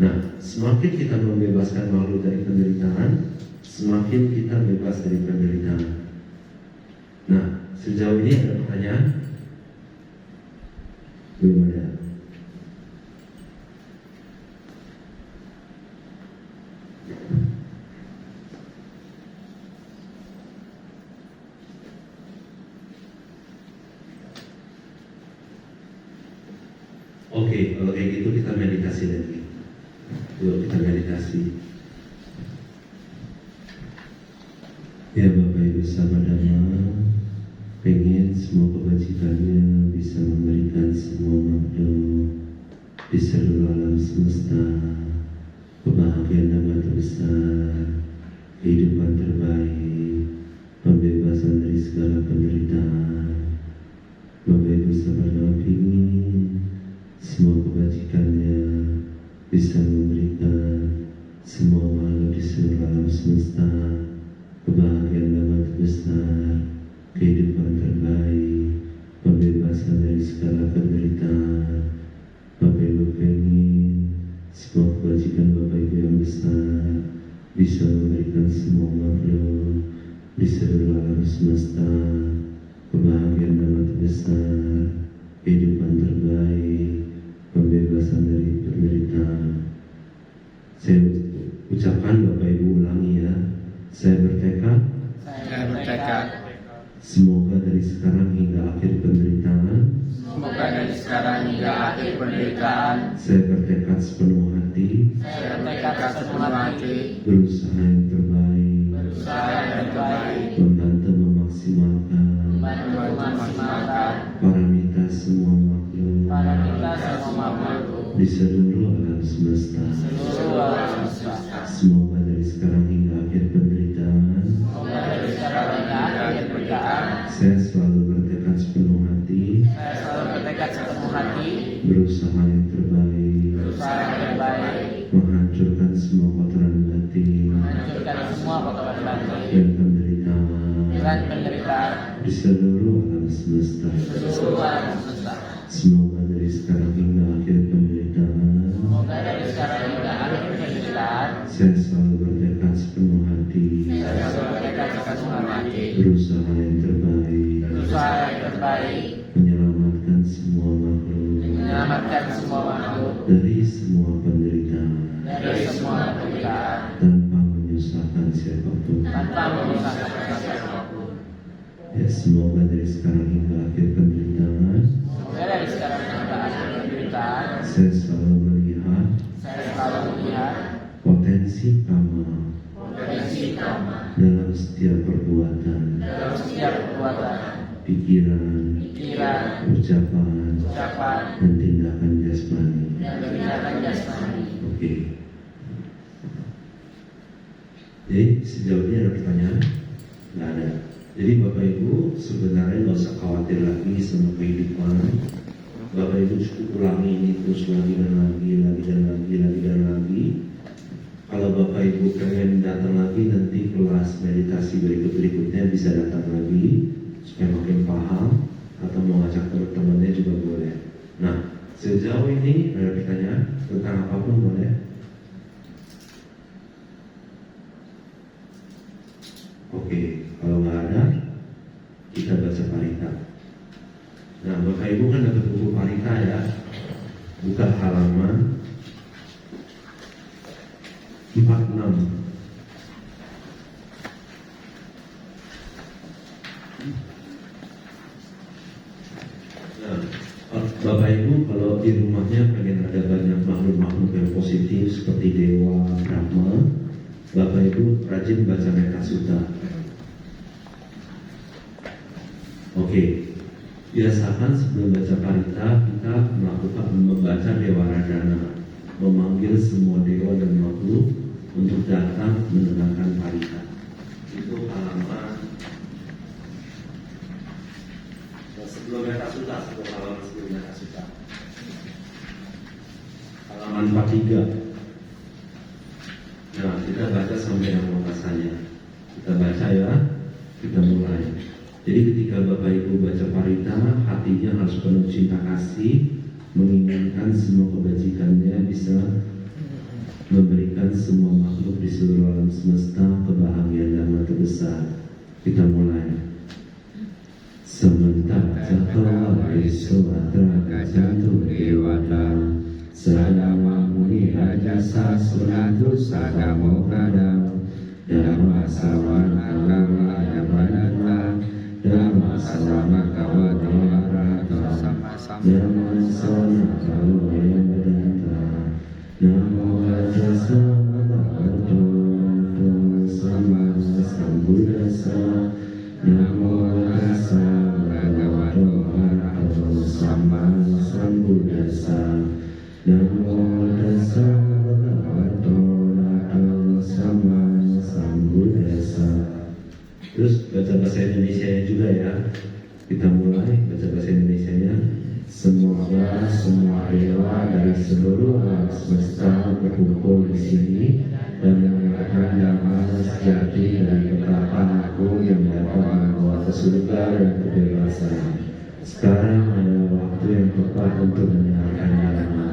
Nah, semakin kita membebaskan makhluk dari penderitaan, semakin kita bebas dari penderitaan. Nah, sejauh ini ada pertanyaan? Belum ada. Oke, kalau kayak gitu kita meditasi lagi. Yuk kita meditasi. Ya Bapak Ibu sahabat Dhamma, pengen semua kebajikannya bisa memberikan semua makhluk di seluruh alam semesta kebahagiaan dan terbesar, kehidupan terbaik, pembebasan dari segala penderitaan. Bapak Ibu sahabat Dhamma pengen semua kebajikannya bisa memberikan semua makhluk di seluruh alam semesta kebahagiaan dan terbesar, kehidupan terbaik, pembebasan dari segala penderitaan. Bapak Ibu pengen semua kebajikan Bapak Ibu yang besar bisa memberikan semua makhluk di seluruh alam semesta kebahagiaan dan terbesar, kehidupan terbaik, pembebasan dari penderitaan. Saya ucapkan, Bapak Ibu ulangi ya. Saya bertekad semoga dari sekarang hingga akhir penderitaan, saya bertekad sepenuh hati berusaha yang terbaik di seluruh alam semesta. seluruh alam semesta. Semoga dari sekarang hingga akhir penderitaan, Semoga dari sekarang hingga akhir penderitaan, saya selalu bertekad sepenuh hati, saya selalu bertekad sepenuh hati, berusaha yang terbaik, berusaha yang terbaik, menghancurkan semua kotoran batin menghancurkan semua kotoran batin dan penderitaan dan penderitaan di seluruh alam semesta. seluruh alam semesta. Semoga dari sekarang hingga akhir penderitaan, Semoga dari sekarang hingga akhir penderitaan, saya selalu bertekad sepenuh hati, saya selalu bertekad sepenuh hati, berusaha yang terbaik, berusaha yang terbaik, menyelamatkan semua makhluk menyelamatkan semua makhluk dari semua penderitaan dari semua penderitaan tanpa menyusahkan siapapun. tanpa menyusahkan siapapun. Ya, semoga dari sekarang hingga akhir penderitaan, Semoga dari sekarang hingga akhir penderitaan, saya selalu melihat saya selalu melihat potensi kama potensi karma dalam setiap perbuatan, dalam setiap perbuatan, pikiran, pikiran, ucapan, ucapan, dan tindakan jasmani. dan tindakan jasmani. Oke. Jadi sejauh ini ada pertanyaan? Nggak ada. Jadi Bapak Ibu sebenarnya nggak usah khawatir lagi sama kehidupan. Bapak Ibu cukup ulangi ini terus lagi dan lagi. Kalau Bapak Ibu pengen datang lagi nanti kelas meditasi berikutnya bisa datang lagi supaya makin paham, atau mau ngajak teman-temannya juga boleh. Nah, sejauh ini ada pertanyaan tentang apapun boleh? Oke, kalau nggak ada, kita baca parita. Nah, Bapak Ibu kan dapat buku parita ya. Buka halaman 46. Nah, Bapak Ibu kalau di rumahnya pengen ada banyak makhluk-makhluk yang positif seperti dewa, Brahma, Bapak Ibu rajin baca Metta Sutta. Oke, biasakan sebelum baca parita kita melakukan membaca Dewa Radana, memanggil semua dewa dan makhluk untuk datang mendengarkan parita. Itu halaman sebelum Metta Sutta, sebelum Metta Sutta. Halaman 43. Nah, kita baca sampai yang makasanya. Kita baca ya, kita mulai. Jadi ketika Bapak Ibu baca parita, hatinya harus penuh cinta kasih, menginginkan semua kebajikannya bisa memberikan semua makhluk di seluruh alam semesta kebahagiaan dhamma terbesar. Kita mulai. Sementara Cakrawala Suatra Kacantu Dewata Sadama Muni Rajasa Sunatu Sagamo Kadam Dhamma Sawana Kama Yamanata Dhamma Sawana Kawato Arahato Dhamma Sawana Kawato Yamanata Namo Rajasa Bhagavato Sama Sambuddhasa Namo Rajasa Bhagavato Arahato Sama Sambuddhasa Namo Tassa Bhagavato Arahato Sama Sambuddhasa. Terus baca bahasa Indonesianya juga ya. Kita mulai baca bahasa Indonesianya. Semoga semua dewa dari seluruh alam semesta berkumpul di sini dan mendengarkan dhamma sejati dari ketetapan aku yang dapat membawa ke surga dan kebebasan. Sekarang adalah waktu yang tepat untuk mendengarkan dhamma.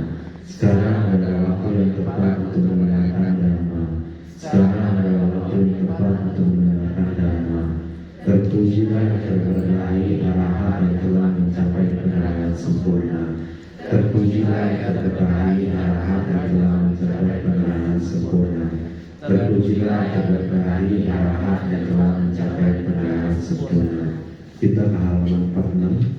Sekarang adalah waktu yang tepat untuk mendengarkan dhamma. Sekarang adalah waktu yang tepat untuk mendengarkan dhamma. Terpujilah yang terberkahi arahat yang telah mencapai kebenaran sempurna. Terpujilah yang terberkahi arahat yang telah mencapai kebenaran sempurna. Terpujilah yang terberkahi arahat yang telah mencapai kebenaran sempurna. Kita ke halaman 46.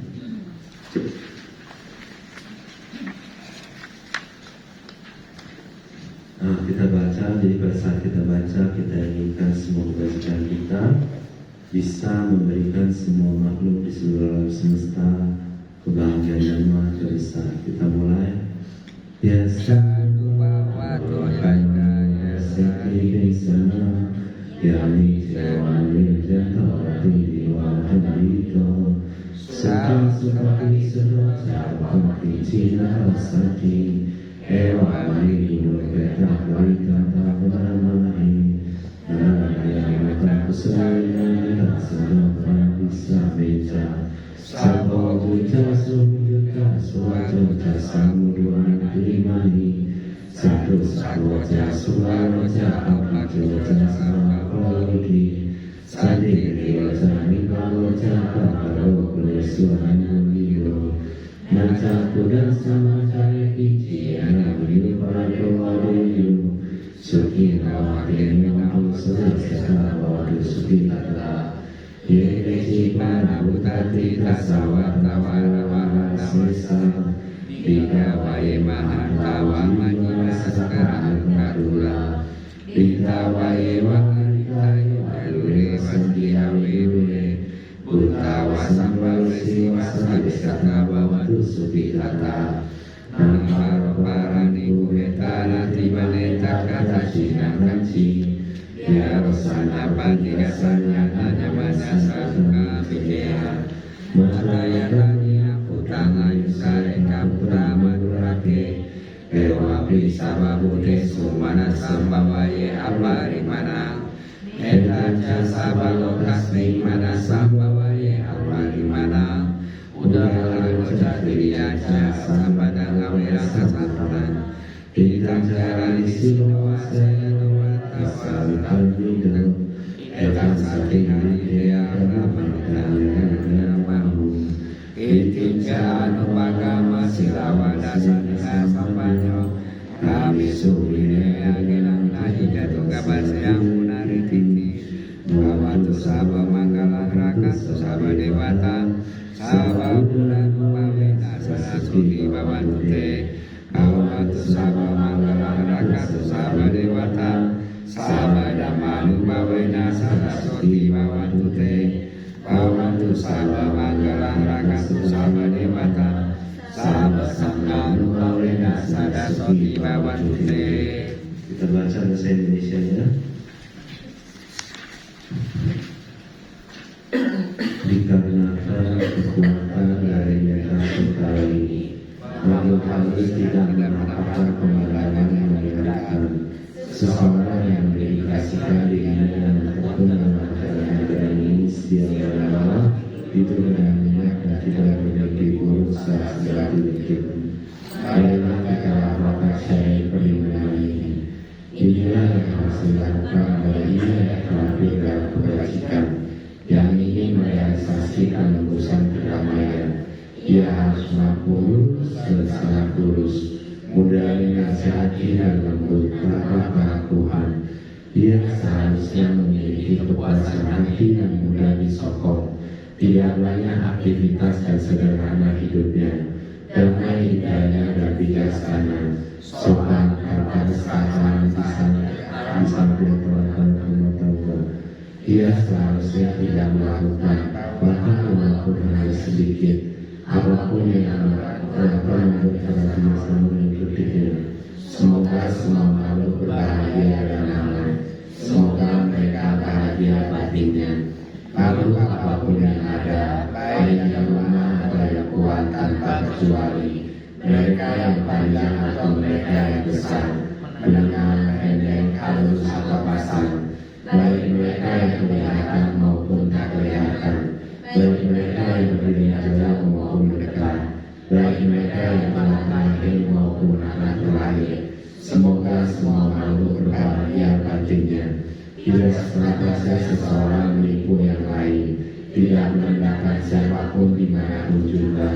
Nah, kita baca, jadi pada saat kita baca, kita inginkan semua kebajikan kita bisa memberikan semua makhluk di seluruh alam semesta kebahagiaan dhamma terbesar. Kita mulai. Sanubawato Yaya Sakti Sana Yani Jawani Jata Tiwa Hadito Sata Sukati Sata Sakti Cina Sati Ewa Lidu Beta Varita Tavanamai Naya Mata Kusaya Sana Bisa Beca Sabo Uja Sumjuta Suajuta Samuduan Kirimani Satu Sakoja Suwaroja Apajoja Samapalodi Sadi Deoja Nipaloja Paparo Kulesuan Mungiro Maca Kudan Samacaya Iji Anak Yupado Waduyu Suki Nawake Memang Selesai Wadu Suki Tata Yeke Cipana Utati Tasawata Warawara Sesa Dika Waye Mahantawa Manila Sekarang Kadula Dika Waye Wahantayo Alure Pandiha Wibule Utawa Sambal Siwasa Bisaka Bawatu Suki Tata Namaro Parani Uhetana Tibaneta Kata Cina Kanci Ya Rosana Pandigasanya Namanya Saruka Bidea Mataya Tania Putanga Yusare Kapura Madurake Ewa Pisaba Bude Sumana Sambawaye Aparimana Etaja Sabalokas Mana Sambawaye Aparimana Udara Loja Diriaja Sambadanga Wera Kasatanan Ditang Jarani Sinowasaya Asal Bidang Etan Sati Hidea Ramanotanya Namamu Itinja Anupagama Silawada Sanisa Sampanyo Kami Surine Agenang Nahi Jatuh Kabasyang Munari Titi Bawatu Sabah Manggalang Raka Susaba Dewata Sabah Bulan Upawena Sanasuti Bawatu Te Bawatu Sabah Manggalang Raka Susaba Dewata Sabada Manu Bawena Saraswati Bawantu Te Bawantu Sabah Manggalang Raka Susaba Dewata Sabah Samanu Bawena Saraswati Bawantu Te. Kita baca bahasa Indonesia-nya. Dikarenakan kekuatan dari mereka sekali ini, makhluk halus tidak mendapatkan pemandangan yang menyenangkan. Seseorang yang mendedikasikan dirinya dengan tekun dan ini setia berlama itu dengan minyak dan tidak memiliki buruk saat segala sedikit. Baiklah kita lakukan syariat perlindungan ini. Inilah yang harus dilakukan oleh ia yang terampil dalam kebajikan, yang ingin merealisasikan tembusan perdamaian. Ia harus mampu lurus dan sangat lurus, mudah dinasihati dan lembut tanpa pengakuan. Dia seharusnya memiliki kepuasan hati yang mudah disokong, tidak banyak aktivitas dan sederhana hidupnya, damai hidayah dan bijaksana, sopan tanpa kesalahan bisa bertuakan rumah tangga. Dia seharusnya tidak melakukan bahkan walaupun hanya sedikit apapun yang akan membuat bisa mengikutinya. Semoga semua makhluk berbahagia dan aman. Semoga mereka bahagia batinnya. Makhluk apapun yang ada, baik yang lemah atau yang kuat tanpa kecuali, mereka yang panjang atau mereka yang besar, menengah, pendek, halus atau pasang, baik mereka yang kelihatan maupun tak kelihatan, baik mereka yang berdiri jauh maupun dekat, baik mereka yang telah lahir maupun akan terlahir. Semoga semua makhluk berbahagia batinnya. Tidak seterusnya seseorang menipu yang lain, tidak merendahkan siapapun dimanapun juga,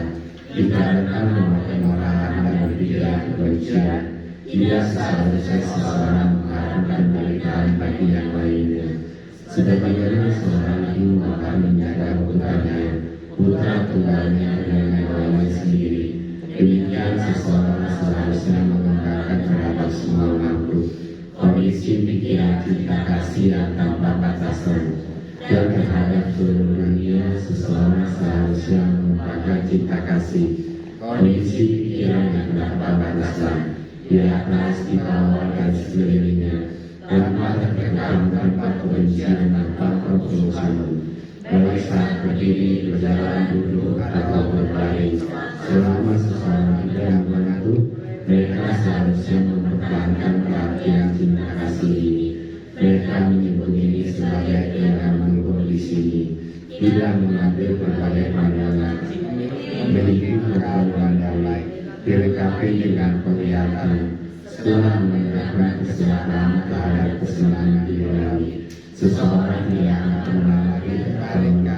dikarenakan memakai kemarahan dan berpikiran kebencian. Tidak seharusnya seseorang mengharapkan kebaikan bagi yang lainnya. Sebagaimana seorang ibu akan menjaga putra tunggalnya dengan nyawanya sendiri, demikian seseorang seharusnya mengembangkan terhadap semua makhluk kondisi pikiran cinta kasih yang tanpa batasan, dan terhadap seluruh dunia seseorang seharusnya mengembangkan cinta kasih kondisi pikiran yang tanpa batasan. di atas, di bawah, dan sekelilingnya, dan mata terkekang tanpa kebencian tanpa perusahaan, baik saat berdiri, berjalan, duduk, atau berbaring. Selama seseorang tidak mengantuk, mereka seharusnya mempertahankan perhatian cinta kasih ini. Mereka menyebut ini sebagai keilhaman di sini, tidak mengambil berbagai pandangan, memiliki pengetahuan yang baik, dilengkapi dengan penglihatan, setelah menegakkan kesejahteraan terhadap kesenangan duniawi. Seseorang tidak akan pernah lagi tertarik ke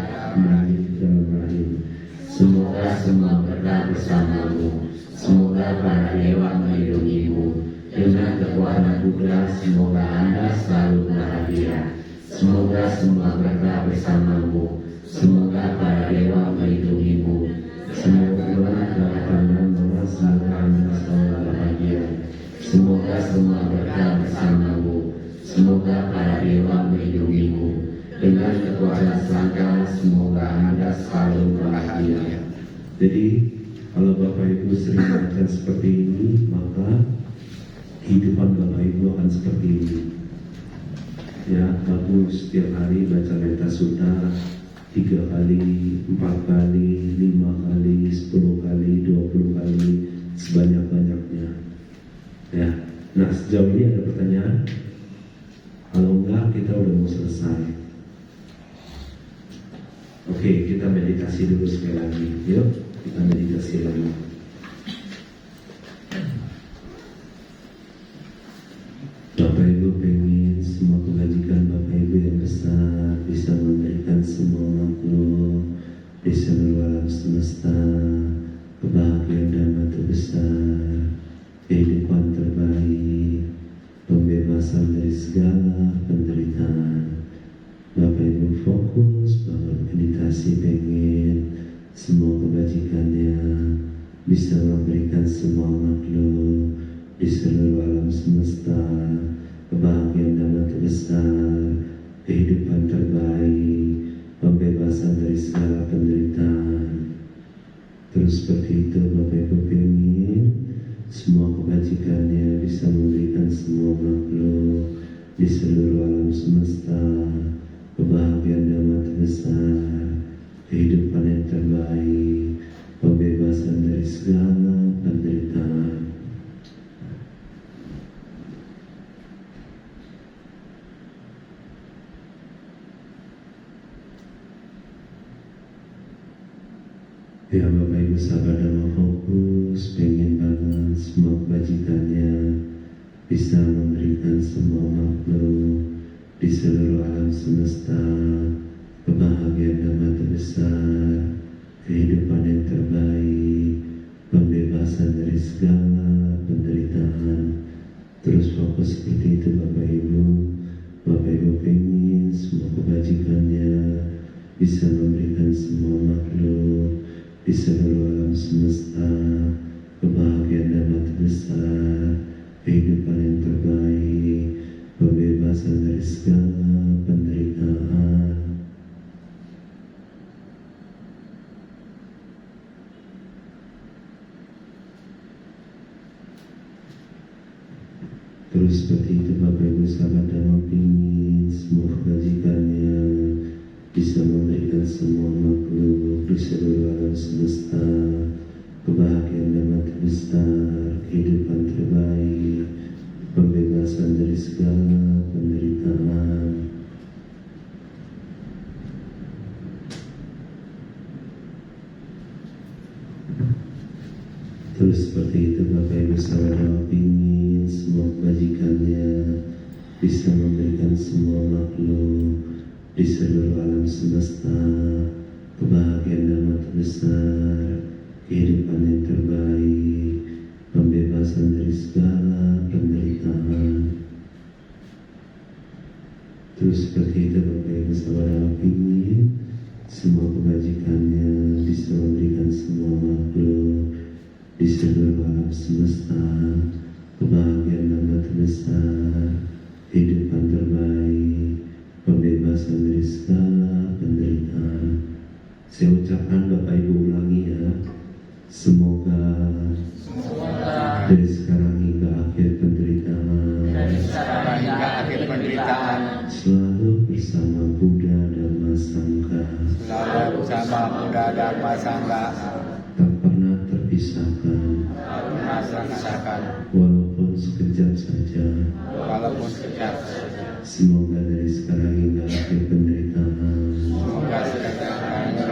dalam rahim. Semoga semua berkah bersamamu. Semoga para dewa melindungimu. Dengan kekuatan Buddha, semoga Anda selalu bahagia. Semoga semua berkah bersamamu. Semoga para dewa melindungimu. Semoga Tuhan semoga Anda selalu bahagia. Semoga semua berkah bersamamu. Semoga para dewa melindungimu. Dengan kekuatan sangka, semoga Anda selalu bahagia. Jadi, kalau Bapak Ibu sering baca seperti ini, maka kehidupan Bapak Ibu akan seperti ini. Ya, bagus setiap hari baca Metta Sutta 3 kali, 4 kali, 5 kali, 10 kali, 20 kali, sebanyak-banyaknya. Ya, nah sejauh ini ada pertanyaan? Kalau enggak, kita udah mau selesai. Oke, kita meditasi dulu sekali lagi. Yuk, kita meditasi lagi. Bapak Ibu pengen semua kebajikan Bapak Ibu yang besar bisa memberikan semua makhluk di seluruh alam semesta kebahagiaan dan terbesar, kehidupan terbaik, pembebasan dari segala penderitaan. Bapak Ibu fokus bangun meditasi, pengen semua kebajikannya bisa memberikan semua makhluk di seluruh alam semesta kebahagiaan dan terbesar, kehidupan terbaik, pembebasan dari segala penderitaan. Terus seperti itu Bapak Ibu pengen semua kebajikannya bisa memberikan semua makhluk di seluruh alam semesta kebahagiaan dan terbesar, kehidupan yang terbaik, pembebasan dari segala penderitaan. Ya Bapak Ibu sabar dan fokus, pengen banget semua kebajikannya bisa memberikan semua makhluk di seluruh alam semesta kebahagiaan dan terbesar, kehidupan yang terbaik, pembebasan dari segala penderitaan. Terus fokus seperti itu Bapak Ibu. Bapak Ibu pengen semua kebajikannya bisa memberikan semua makhluk di seluruh alam semesta kebahagiaan dan terbesar, kehidupan yang terbaik, pembebasan dari segala penderitaan. Terus seperti itu Bapak Ibu sahabat dan opini, semua kebajikannya bisa memberikan semua makhluk di seluruh alam semesta kebahagiaan dan terbesar, kehidupan terbaik, pembebasan dari segala penderitaan. Terus seperti itu Bapak Ibu sahabat dan opini, semua kebajikannya bisa memberikan semua makhluk di seluruh alam semesta kebahagiaan dan terbesar, kehidupan yang terbaik, pembebasan dari segala penderitaan. Terus seperti itu Bapak Ibu saudara opini, semua kebajikannya bisa memberikan semua makhluk di seluruh alam semesta kebahagiaan dan terbesar, kehidupan terbaik, pembebasan dari segala penderitaan. Saya ucapkan Bapak Ibu ulangi ya. Semoga Semoga dari sekarang hingga akhir penderitaan dari sekarang hingga akhir penderitaan selalu bersama Buddha Dhamma Sangha, selalu bersama Buddha Dhamma Sangha, tak pernah terpisahkan merasakan walaupun sekejap saja. walaupun sekejap. Semoga dari sekarang hingga akhir penderitaan Semoga sekarang hingga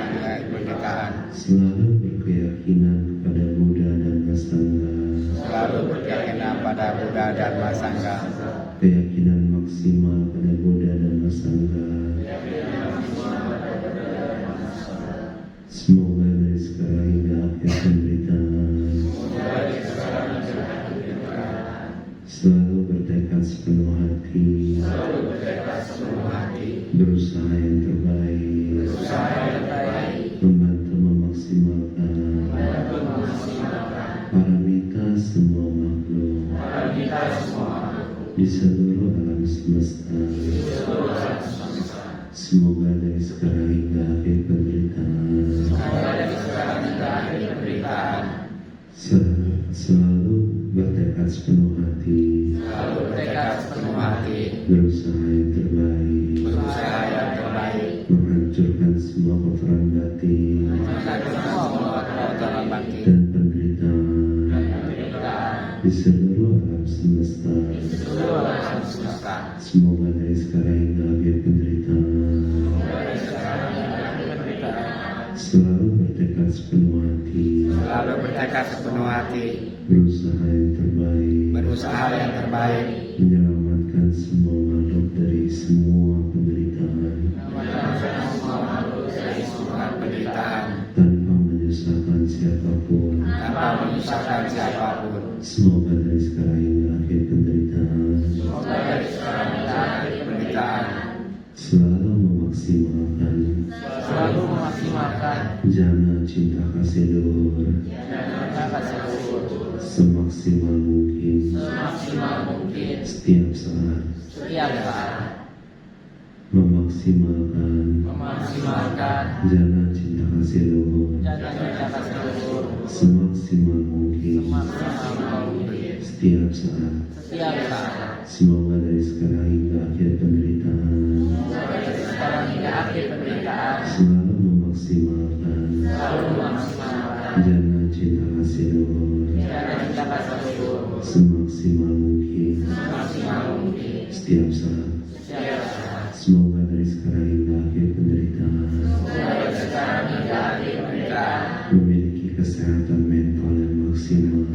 penderitaan selalu berkeyakinan kepada Buddha Dhamma Sangha, selalu berkeyakinan pada Buddha Dhamma Sangha, keyakinan maksimal pada Buddha Dhamma Sangha. Semoga dari sekarang hingga akhir penderitaan selalu bertekad sepenuh hati, berusaha yang terbaik, membantu memaksimalkan paramita semua makhluk di seluruh alam semesta. Semoga dari sekarang hingga akhir penderitaan selalu bertekad sepenuh hati, berusaha yang terbaik, menghancurkan semua kotoran batin dan penderitaan di seluruh alam semesta. Semoga dari sekarang hingga akhir penderitaan selalu bertekad sepenuh hati, berusaha yang terbaik, menyelamatkan semua makhluk dari semua penderitaan tanpa menyusahkan siapapun. Semoga dari sekarang hingga akhir penderitaan selalu memaksimalkan jana cinta kasih luhur semaksimal mungkin setiap saat, memaksimalkan jana cinta kasih luhur semaksimal mungkin setiap saat. Semoga dari sekarang hingga akhir penderitaan selalu memaksimalkan jana cinta kasih luhur semaksimal mungkin setiap saat. Semoga dari sekarang hingga akhir penderitaan memiliki kesehatan mental yang maksimal,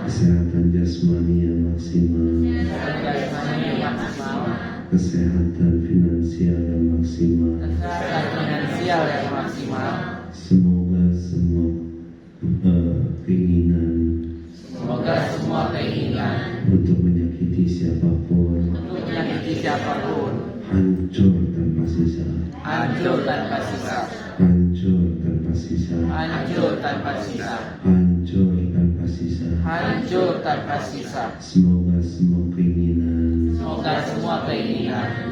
kesehatan jasmani yang maksimal, kesehatan finansial yang maksimal. Semoga semua keinginan untuk menyakiti siapapun hancur tanpa sisa, hancur tanpa sisa. Semoga semua keinginan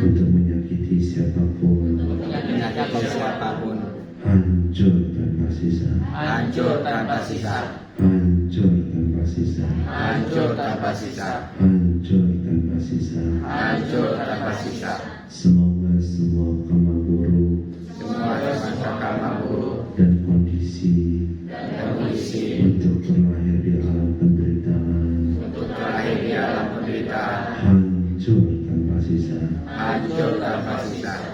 untuk menyakiti siapapun hancur tanpa sisa, hancur tanpa sisa. Semoga semua karma buruk dan kondisi untuk terlahir di alam penderitaan hancur tanpa sisa, hancur tanpa sisa.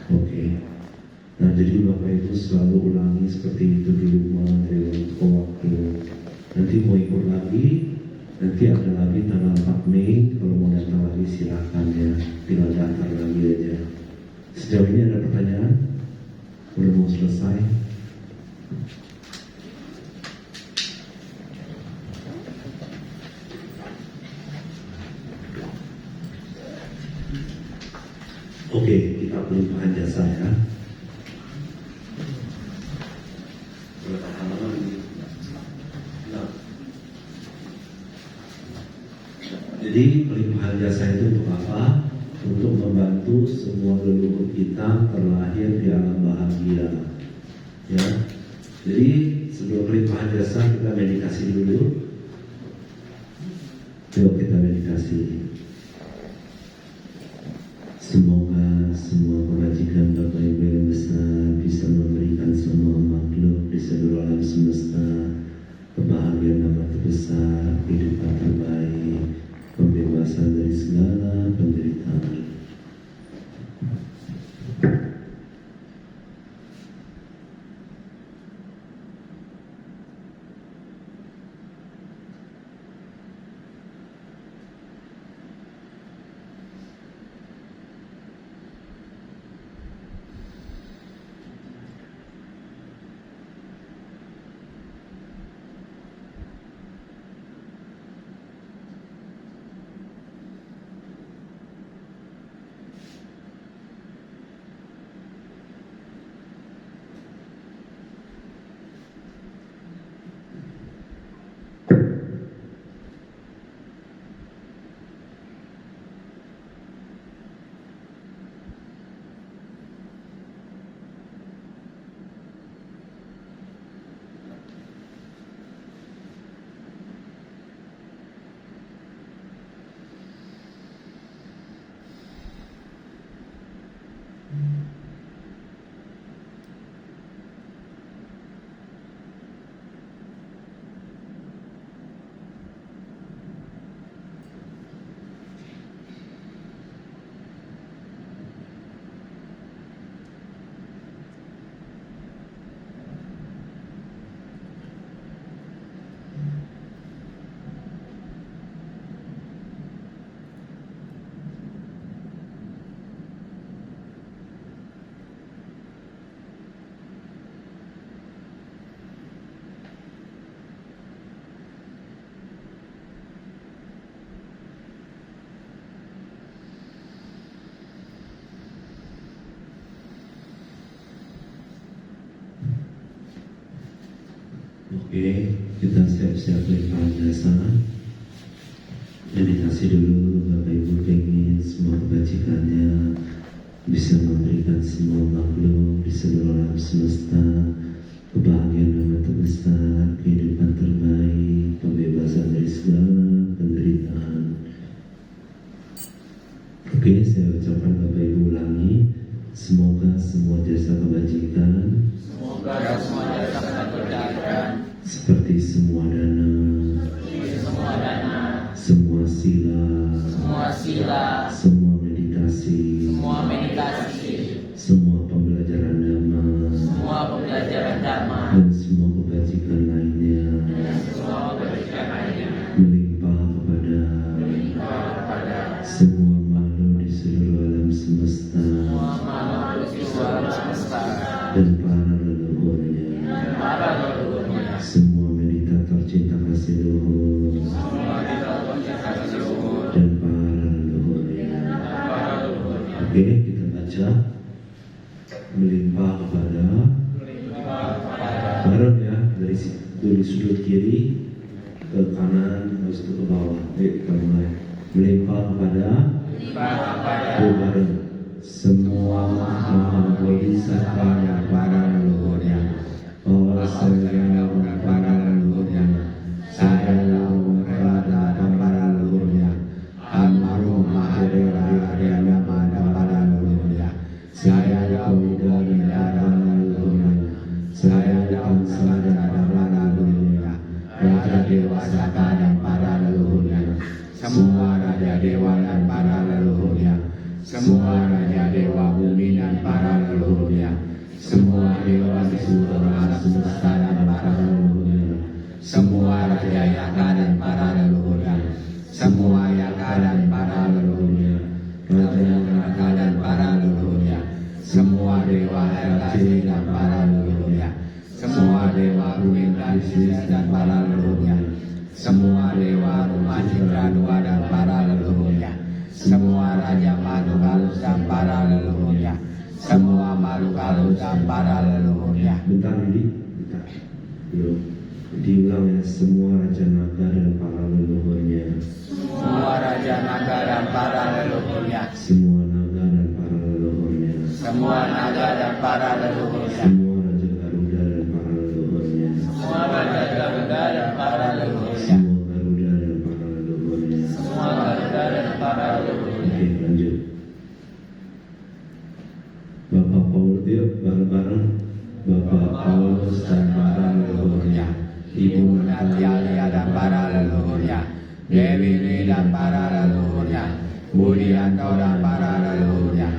Oke. Nah, jadi Bapak Ibu selalu ulangi seperti itu di rumah dari waktu ke waktu. Nanti mau ikut lagi, nanti ada lagi tanggal 4 Mei. Kalau mau datang lagi silakan ya, tinggal daftar lagi aja. Sejauh ini ada pertanyaan? Udah mau selesai? Oke, kita pelimpahan jasa ya. Nah. Jadi pelimpahan jasa itu untuk apa? Untuk membantu semua leluhur kita terlahir di alam bahagia. Ya. Jadi sebelum pelimpahan jasa kita meditasi dulu. Yuk kita meditasi. Semoga semua kebajikan Bapak Ibu yang besar bisa memberikan semua makhluk di seluruh alam semesta kebahagiaan yang terbesar, kehidupan terbaik, pembebasan dari segala penderitaan. Oke, kita siap-siap pelimpahan jasa. Meditasi dulu, Bapak Ibu pengen semua kebajikannya bisa memberikan semua makhluk di seluruh alam semesta kebahagiaan yang terbesar, kehidupan terbaik, pembebasan dari segala penderitaan. Oke, saya ucapkan Bapak Ibu ulangi. Semoga semua jasa kebajikan, seperti semua dana, semua sila, semua meditasi, semua pembelajaran dhamma, dan semua kebajikan lainnya melimpah kepada semua makhluk di seluruh alam semesta dan para leluhurnya. Semua meditator cinta kasih luhur dan para leluhurnya. Oke, kita baca. Melimpah kepada, bareng ya, dari sudut kiri ke kanan, habis itu ke bawah. Kita mulai. Melimpah kepada, bareng semua maha bodhisattva dan para leluhurnya. Bahwa segala dan para leluhurnya, segala merata dan para leluhurnya, almarhum Mahadeva Dhyama dan para leluhurnya, saya Kawida dan leluhurnya, saya Kamsa dan para leluhurnya, Raja Dewa Saka dan para leluhurnya, semua Raja Dewa dan para leluhurnya, semua Raja Dewa Bumi dan para leluhurnya, semua dewa di seluruh alam semesta dan para leluhurnya, semua Raja Yaka dan para leluhurnya, semua Yaka dan para leluhurnya, Raja Yaka dan para leluhurnya, semua dewa RKC dan para leluhurnya, semua dewa Bumi dan para leluhurnya, semua dewa Rumah Citra Dua dan para leluhurnya, semua Raja Makhluk Halus dan para leluhurnya, semua makhluk halus dan para leluhurnya. Bentar ini, bentar. Belum. Diulang ya, semua Raja Naga dan para leluhurnya. Semua Raja para leluhurnya, semua Raja Garuda dan para leluhurnya, semua Raja Garuda dan para leluhurnya, semua Garuda dan para leluhurnya. semua Garuda dan para leluhurnya. Oke, lanjut. Bapak Paulus, yuk bareng-bareng. Bapak Paulus dan para leluhurnya, Ibu Natalia dan para leluhurnya, Dewi Lee dan para leluhurnya, Budianto dan para leluhurnya,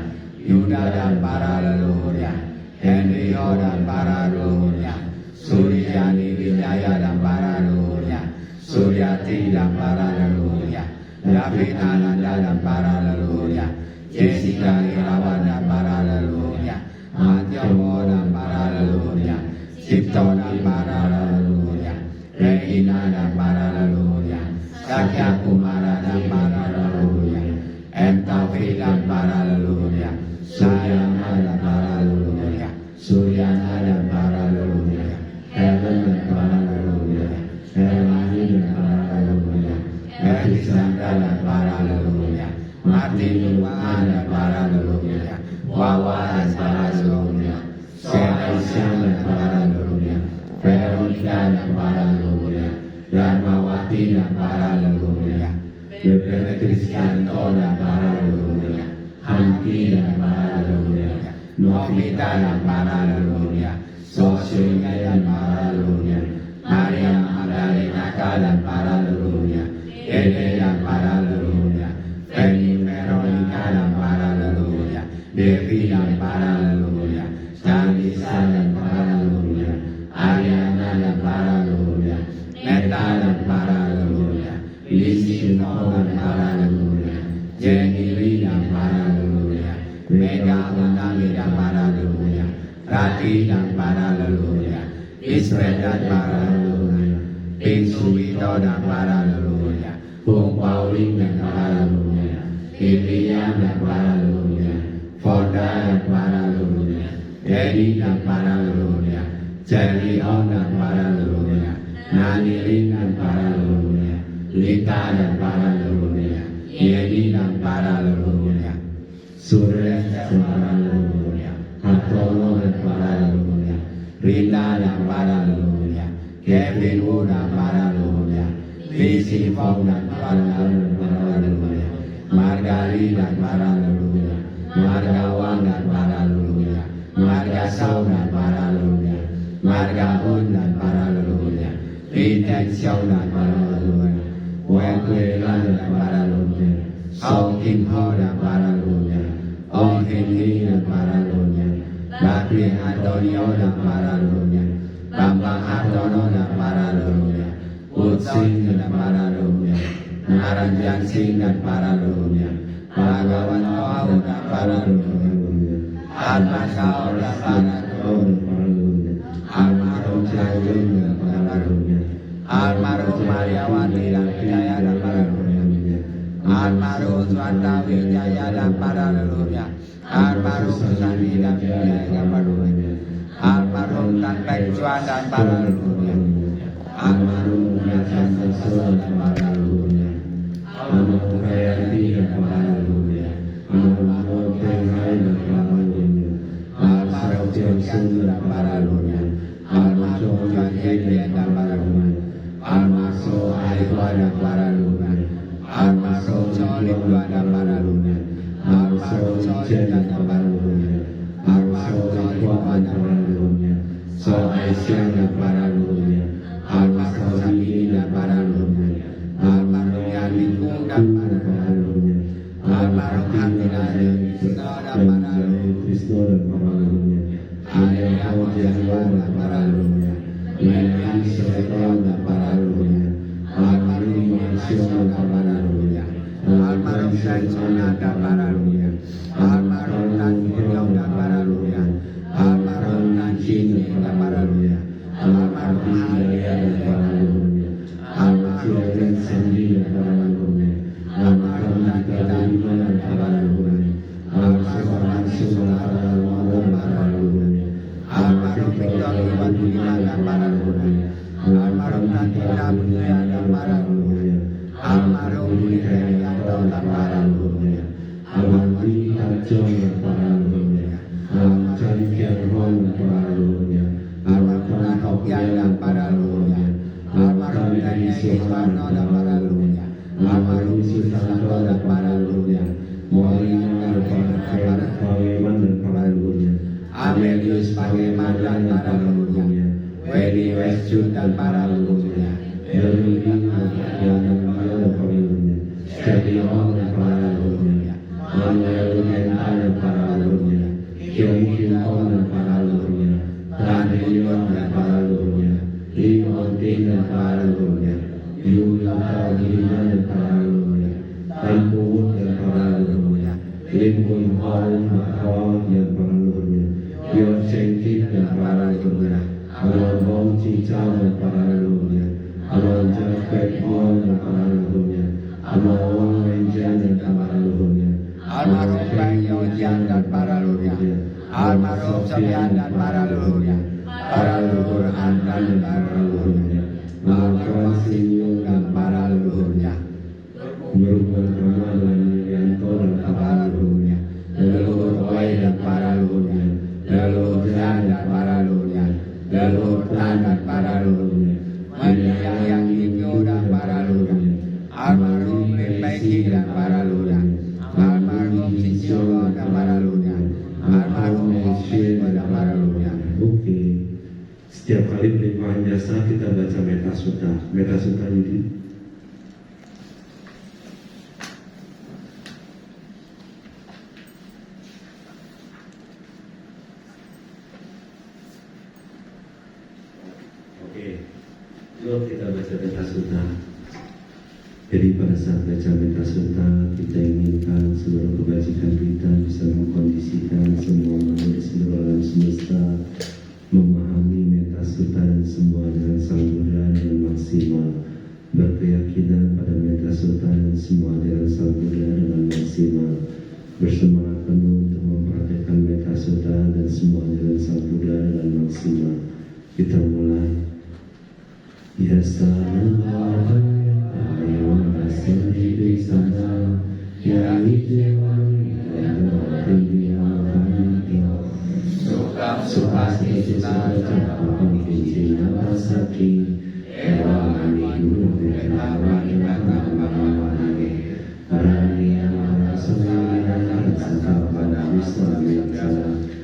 Yuda dan para leluhurnya, Hendrio dan para leluhurnya, Suryani Wijaya dan para leluhurnya, Suryati dan para leluhurnya, David Ananda dan para leluhurnya, Jessica Irawan dan para leluhurnya, Antiomo dan para leluhurnya, Cipto dan para leluhurnya, Regina dan para leluhurnya, Sakya Kumara dan para leluhurnya, M. Taufik dan para leluhurnya, Sayana dan para leluhurnya, Suryana dan para leluhurnya, Helen dan para leluhurnya, Helani dan para leluhurnya, Elisandra dan para leluhurnya, Martin Luan dan para leluhurnya, Wawa dan para leluhurnya, Aisyah dan para leluhurnya, Veronica dan para leluhurnya, Darmawati dan para leluhurnya, Bebek Kristianto dan para leluhurnya, Hamki dan para leluhurnya, Novita dan para leluhurnya, Sosyonya dan para leluhurnya, Maria Magdalena dan para leluhurnya, Ede dan para leluhurnya, Feni Veronica dan para leluhurnya, Devi dan para leluhurnya, Chandisa dan para leluhurnya, Ariana dan para leluhurnya, Neta dan para leluhurnya, Lisino dan para leluhurnya, Jenny Lee dan para leluhurnya, Mega Utami dan para leluhurnya, Rati dan para leluhurnya, Isret dan para leluhurnya, Ping Suwito dan para leluhurnya, Bung Pauling dan para leluhurnya, Ilian dan para leluhurnya, Fonda dan para leluhurnya, Edi dan para leluhurnya, Jerry On dan para leluhurnya, Nani Lin dan para leluhurnya, Lita dan para leluhurnya, Yedi dan para leluhurnya, Suresh dan para leluhurnya, Hartono dan para leluhurnya, Rita dan para leluhurnya, Kevin Wu dan para leluhurnya, Lisi Fong dan para leluhurnya, Margali dan para leluhurnya, Marga Wang dan para leluhurnya, Marga Sau dan para leluhurnya, Marga Un dan para leluhurnya, Li Teng Xiao dan para leluhurnya, Wen Kue Lan dan para leluhurnya, Song Kim Ho dan para leluhurnya, Ong Hin Hi dan para leluhurnya, Bakri Antonio dan para leluhurnya, Bambang Hartono dan para leluhurnya, Utsing dan para leluhurnya, Naranjan Singh dan para leluhurnya, Bhagawan Kau dan para leluhurnya, Arman Kau dan para leluhurnya, Almarhum Jayun dan para leluhurnya, Almarhum Mariawati dan Wijaya dan para leluhurnya, Almarhum Swanta Wijaya dan para leluhurnya, Almarhum Sani dan Wijaya dan para leluhurnya, Almarhum Tan Pek Chuan dan para leluhurnya, Almarhum Rajan Sasro dan para leluhurnya, Almarhum Kayati dan para leluhurnya, Almarhum Teng Hai dan para leluhurnya, Almarhum Jiang Sun dan para leluhurnya, Almarhum Chuan Yen dan para leluhurnya, Almarhum Aihwa dan para leluhurnya, Almarhum Solim dan para leluhurnya, Almarhum Solim dan para leluhurnya, Almarhum Solim dan para leluhurnya, So Aisyah dan para leluhurnya, Almarhum Sabini dan para leluhurnya, Almarhum Yanikung dan para leluhurnya, Almarhum Hamida dan Krisno dan para leluhurnya, Almarhum Jawa dan para leluhurnya, Melani Soeto dan para leluhurnya, Almarhum Mansur dan para leluhurnya, Almarhum Sansona dan para leluhurnya, Almarhum Tan Hidong dan para leluhurnya, Almarhum Tan Chin dan para leluhurnya, Almarhum Hidayah dan para leluhurnya, Almarhum Tan Sandi dan para leluhurnya, Almarhum Tan Kita dan para leluhurnya, Almarhum Mansur dan para leluhurnya, Almarhum Victor Iwan Budiman dan para leluhurnya, Almarhum Tan Kita Budiman dan para leluhurnya, Almarhum Budi Herianto dan para leluhurnya, Almarhum Budi Harjo dan para leluhurnya, Almarhum Kian Susanto dan para leluhurnya, Moalina dan para Pangeman dan para leluhurnya, Amelius Pangeman dan para leluhurnya, Wedi Westjud dan para leluhurnya, Berludi dan para leluhurnya, Setiawan dan para leluhurnya, Manuel Henta dan para leluhurnya, Kiong Kiong dan para leluhurnya, Tandelion dan para leluhurnya, Limonting dan para leluhurnya, Yulata Gilina dan para leluhurnya, Tampung dan para leluhurnya, Limpun Hong Makawang dan para leluhurnya, Yon Cengkit dan para leluhurnya, Alon Hong Cicau dan para leluhurnya, Alon Japek Hong dan para leluhurnya, Alon Wang Wenjian dan para leluhurnya, Almarhum Bang Yonjian dan para leluhurnya, Almarhum Sofian dan para leluhurnya, para leluhur Andan dan para leluhurnya, Almarhum Sinyung dan para leluhurnya, Merubah Rama dan Yulianto dan para leluhurnya, leluhur Oi dan para leluhurnya, leluhur Jan dan para leluhurnya, leluhur Tan dan para leluhurnya, Mendiang Hikyo dan para leluhurnya, Almarhum Limbaiki dan para leluhurnya, Almarhum Sisyo dan para leluhurnya, Almarhum Hoshin dan para leluhurnya. Oke. Setiap kali pelimpahan jasa kita baca Metasutta. Metasutta itu oke. Yuk kita baca Metasutta. Jadi pada saat baca Metasutta, kita inginkan seluruh kebajikan kita bisa mengkondisikan semua makhluk di seluruh alam semesta memahami Metasutta dan semua dengan Sang Buddha dengan maksimal, berkeyakinan pada Metasutta dan semua dengan Sang Buddha dengan maksimal, bersemangat penuh untuk mempraktikkan Metasutta dan semua dengan Sang Buddha dengan maksimal. Kita mulai. Yasa Ayo Sendiri Sana Ya Idewan Sukasti Cita Cakapam Kinci Namasaki Ewa Mani Guru Betama Ibatang Bamawanage Rani Amara Sumaya Sangka Pada Wisma Mitra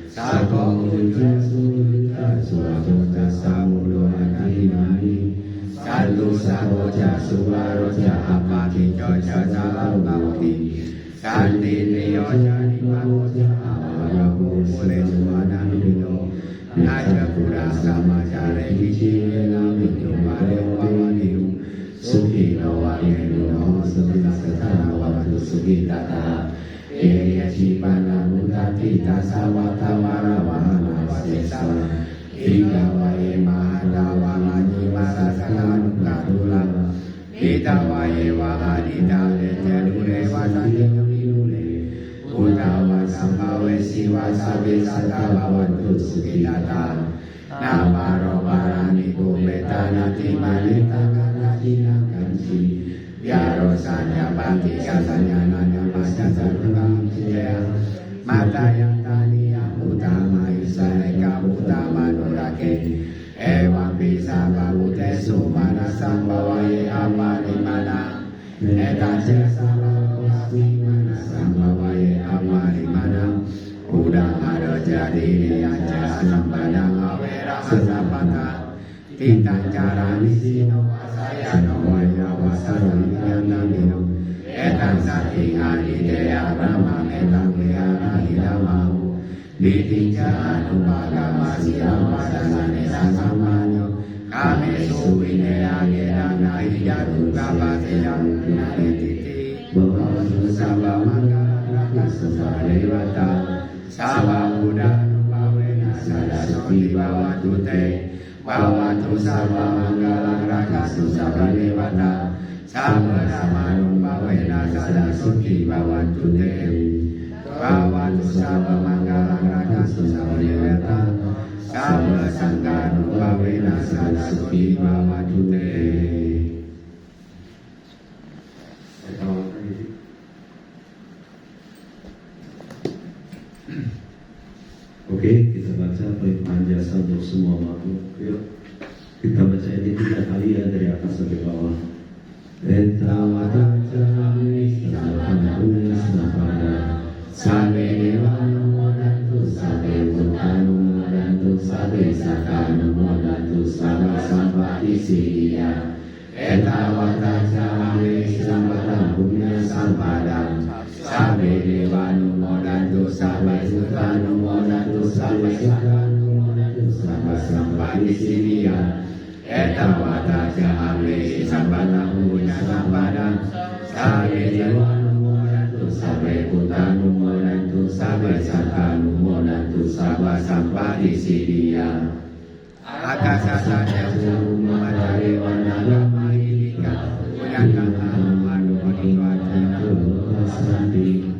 Sako Ujung Surita Suatu Jasa Mudo Adimani Satu sahoja suwaroja apati joja salam bauti Santi niyoja nipamoja awarabu mule suwana nubido Naja pura sama jare kici lela mitu wale wawadiru Suki no wale no sebila setara waktu suki tata Eya cipana mutati tasawata warawahana wasesa Ika wae mahada wahani masasana nukadula Ita wae wahadita letelure wasani kamilule Uta wasambawe siwa sabi satabawantu sukidata Naparo parani kumeta nati malita kata kanci Biarosanya bati kasanya nanya masasa nukam cijaya Mata yang tani yang utama Isaneka utama nurake Ewa bisa babute sumana sambawaye amari mana Eta jasa babukasi mana sambawaye amari mana Udang ada jadi yang jasa sampadang awera asapata Tintan cara nisino wasaya no waya wasara nyantamino Etan sati adidea brahma metang liara hidamahu Ditinja anupaga masira wadasane sasamanyo Kame suwine agedang nahi jatuh kapate yang naretiti Bahwa susaba mangala raka susale wata Saba buddha nupawe nasada soti bawa tute Bawa tu saba mangala raka susaba lewata Saba nama nupawe nasada soti bawa tute Bawatu Saba Manggala Raka Susaba Lewata Saba Sangganu Bawena Sada Suki Bawatu Te. Oke, kita baca pelimpahan jasa untuk semua makhluk. Yuk, kita baca ini 3 kali ya dari atas sampai bawah. Eta wadaca siddhya etawata cawe sambadang punya sampadang sabe dewanumodantu sabe sutanumodantu sabe sutanumodantu sabe sampadi siddhya etawata cawe sambadang punya sampadang sabe dewanumodantu sabe putanumodantu sabe satanumodantu sabe sampadi siddhya akasasa jamu mata dewa naga mahilika punyata manu adivajana santi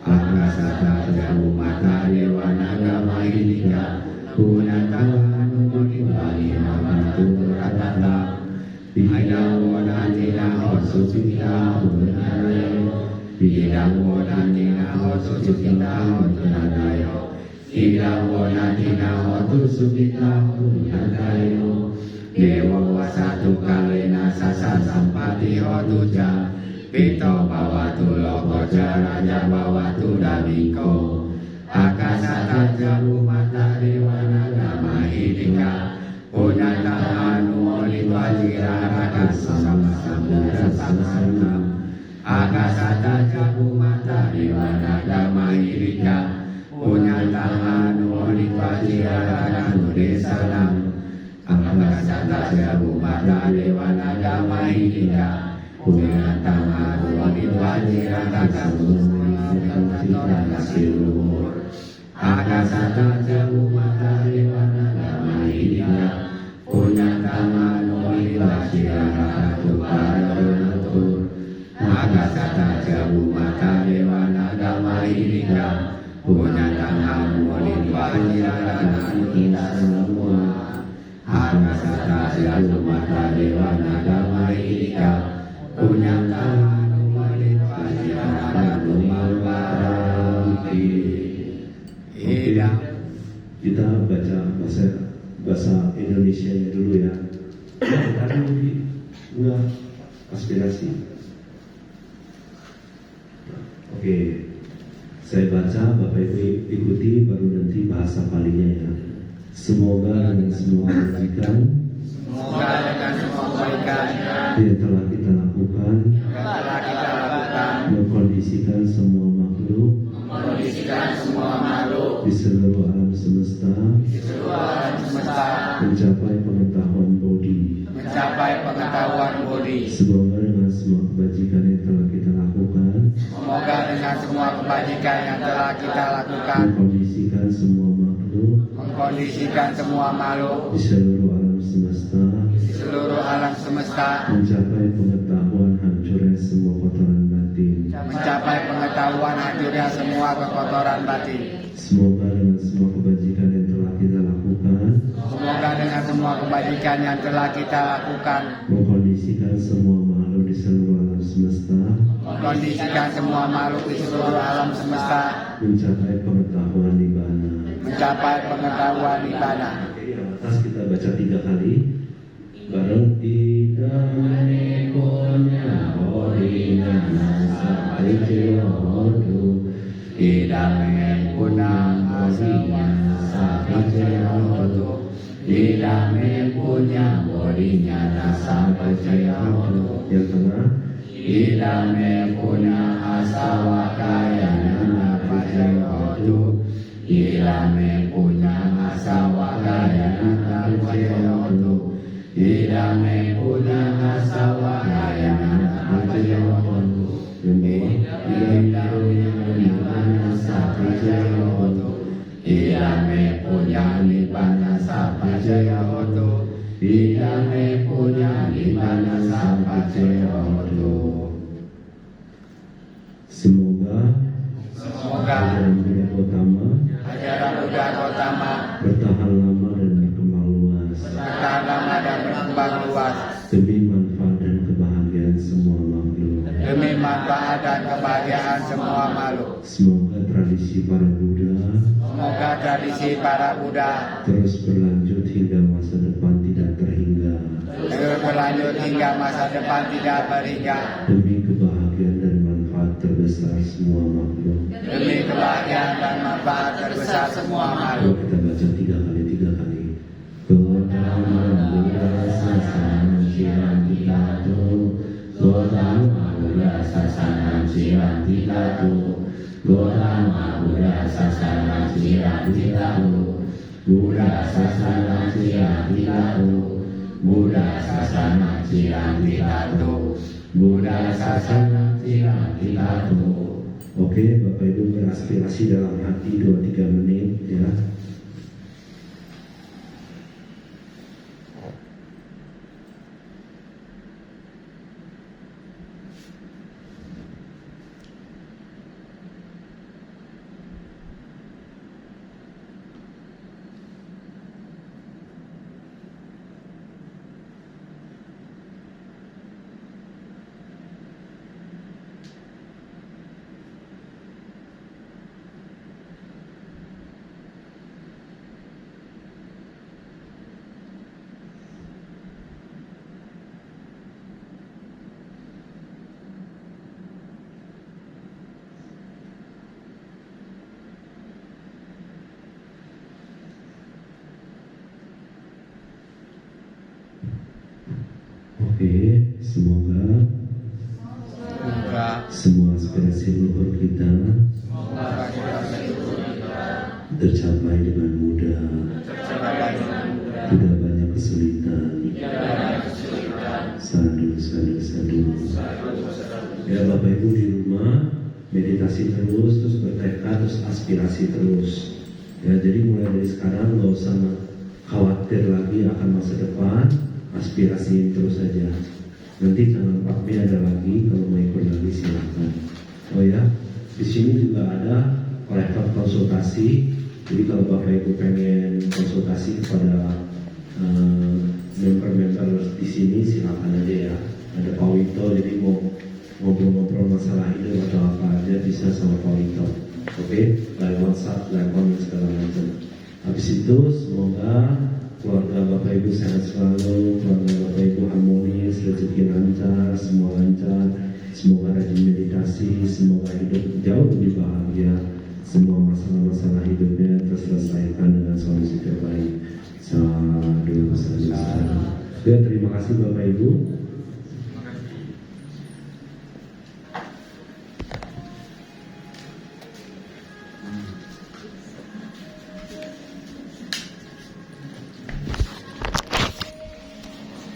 akasasa jamu mata dewa naga mahilika punyata manu adivajana mantu ratata bidang wadatina hosucita hunanayo bidang wadatina hosucita hunanayo Idang wanatina hotu sukita hunatayo Dewa wasatu kalena sasa sampati hotu ja Pito bawatu loko raja bawatu damiko Akasata jamu mata dewa naga mahidika Punyata anu olitwajira raka sama samudra samsam Akasata jamu mata dewa naga mahidika punyata anu olitwajira desanam akasata jamu mata dewa naga mahidika punyata anu olitwajira silur akasata jamu mata dewa naga mahidika punyata anu olitwajira paradonatur akasata jamu mata dewa naga mahidika punya tangan wali wajirana kita semua akasata jamu mata dewa naga mahidika punya tangan wali wajirana lumawaranti. Kita baca bahasa Indonesia dulu ya. Karena ini enggak aspirasi. Oke. Saya baca, Bapak Ibu ikuti, baru nanti bahasa palingnya ya. Semoga dengan semua kebaikan yang telah kita lakukan, mengkondisikan semua makhluk di seluruh alam semesta, mencapai pengetahuan bodi. Semoga dengan semua kebajikan yang telah kita lakukan, mengkondisikan semua makhluk di seluruh alam semesta, mencapai pengetahuan hancurnya semua kotoran batin. Semoga dengan semua kebajikan yang telah kita lakukan, mengkondisikan semua makhluk di seluruh alam semesta, mencapai pengetahuan nibbana. Atas kita baca 3 kali bareng. Idamane punya bodhina sapijehotu idame punang bodhina sapijehotu idame punya bodhina sapijehotu. Yang tengah idame punya asawakayana pajehotu idame punya asawakayana pajehotu idame punya asawakayana pajehotu idame punya sapijehotu idame punya nibbana sapijehotu idame punya nibbana sapijehotu. Semoga ajaran Buddha Gautama bertahan lama dan berkembang luas demi manfaat dan kebahagiaan semua makhluk. Semoga tradisi para Buddha terus berlanjut hingga masa depan tidak terhingga. Demi kebahagiaan dan manfaat terbesar semua makhluk. Kita baca 3 kali. Gautama Buddha Sasana sasanam silang tilatu, Gotama Buddha sasanam silang tilatu, Buddha sasanam silang tilatu, Buddha sasanam silang tilatu, Buddha sasanam silang tilatu. Oke, Bapak Ibu beraspirasi dalam hati 2-3 menit ya. Oke, semoga semua aspirasi leluhur kita tercapai dengan mudah, tidak banyak kesulitan. Sadu. Ya Bapak Ibu di rumah meditasi terus bertekad, terus aspirasi terus. Ya jadi mulai dari sekarang nggak usah khawatir lagi akan masa depan. Aspirasi terus saja. Nanti tanggal 4 Mei ada lagi, kalau mau ikut lagi silakan. Oh ya, di sini juga ada kolektor konsultasi. Jadi kalau Bapak Ibu pengen konsultasi kepada member-member di sini silakan aja ya. Ada Pak Wito, jadi mau ngobrol-ngobrol masalah hidup atau apa aja bisa sama Pak Wito. Oke, by WhatsApp, telepon dan segala macam. Habis itu semoga keluarga Bapak Ibu sehat selalu, keluarga Bapak Ibu harmonis, rezeki lancar, semua lancar. Semoga rajin meditasi, semoga hidup jauh lebih bahagia. Semua masalah-masalah hidupnya terselesaikan dengan solusi terbaik. Sadu. Ya, terima kasih Bapak Ibu.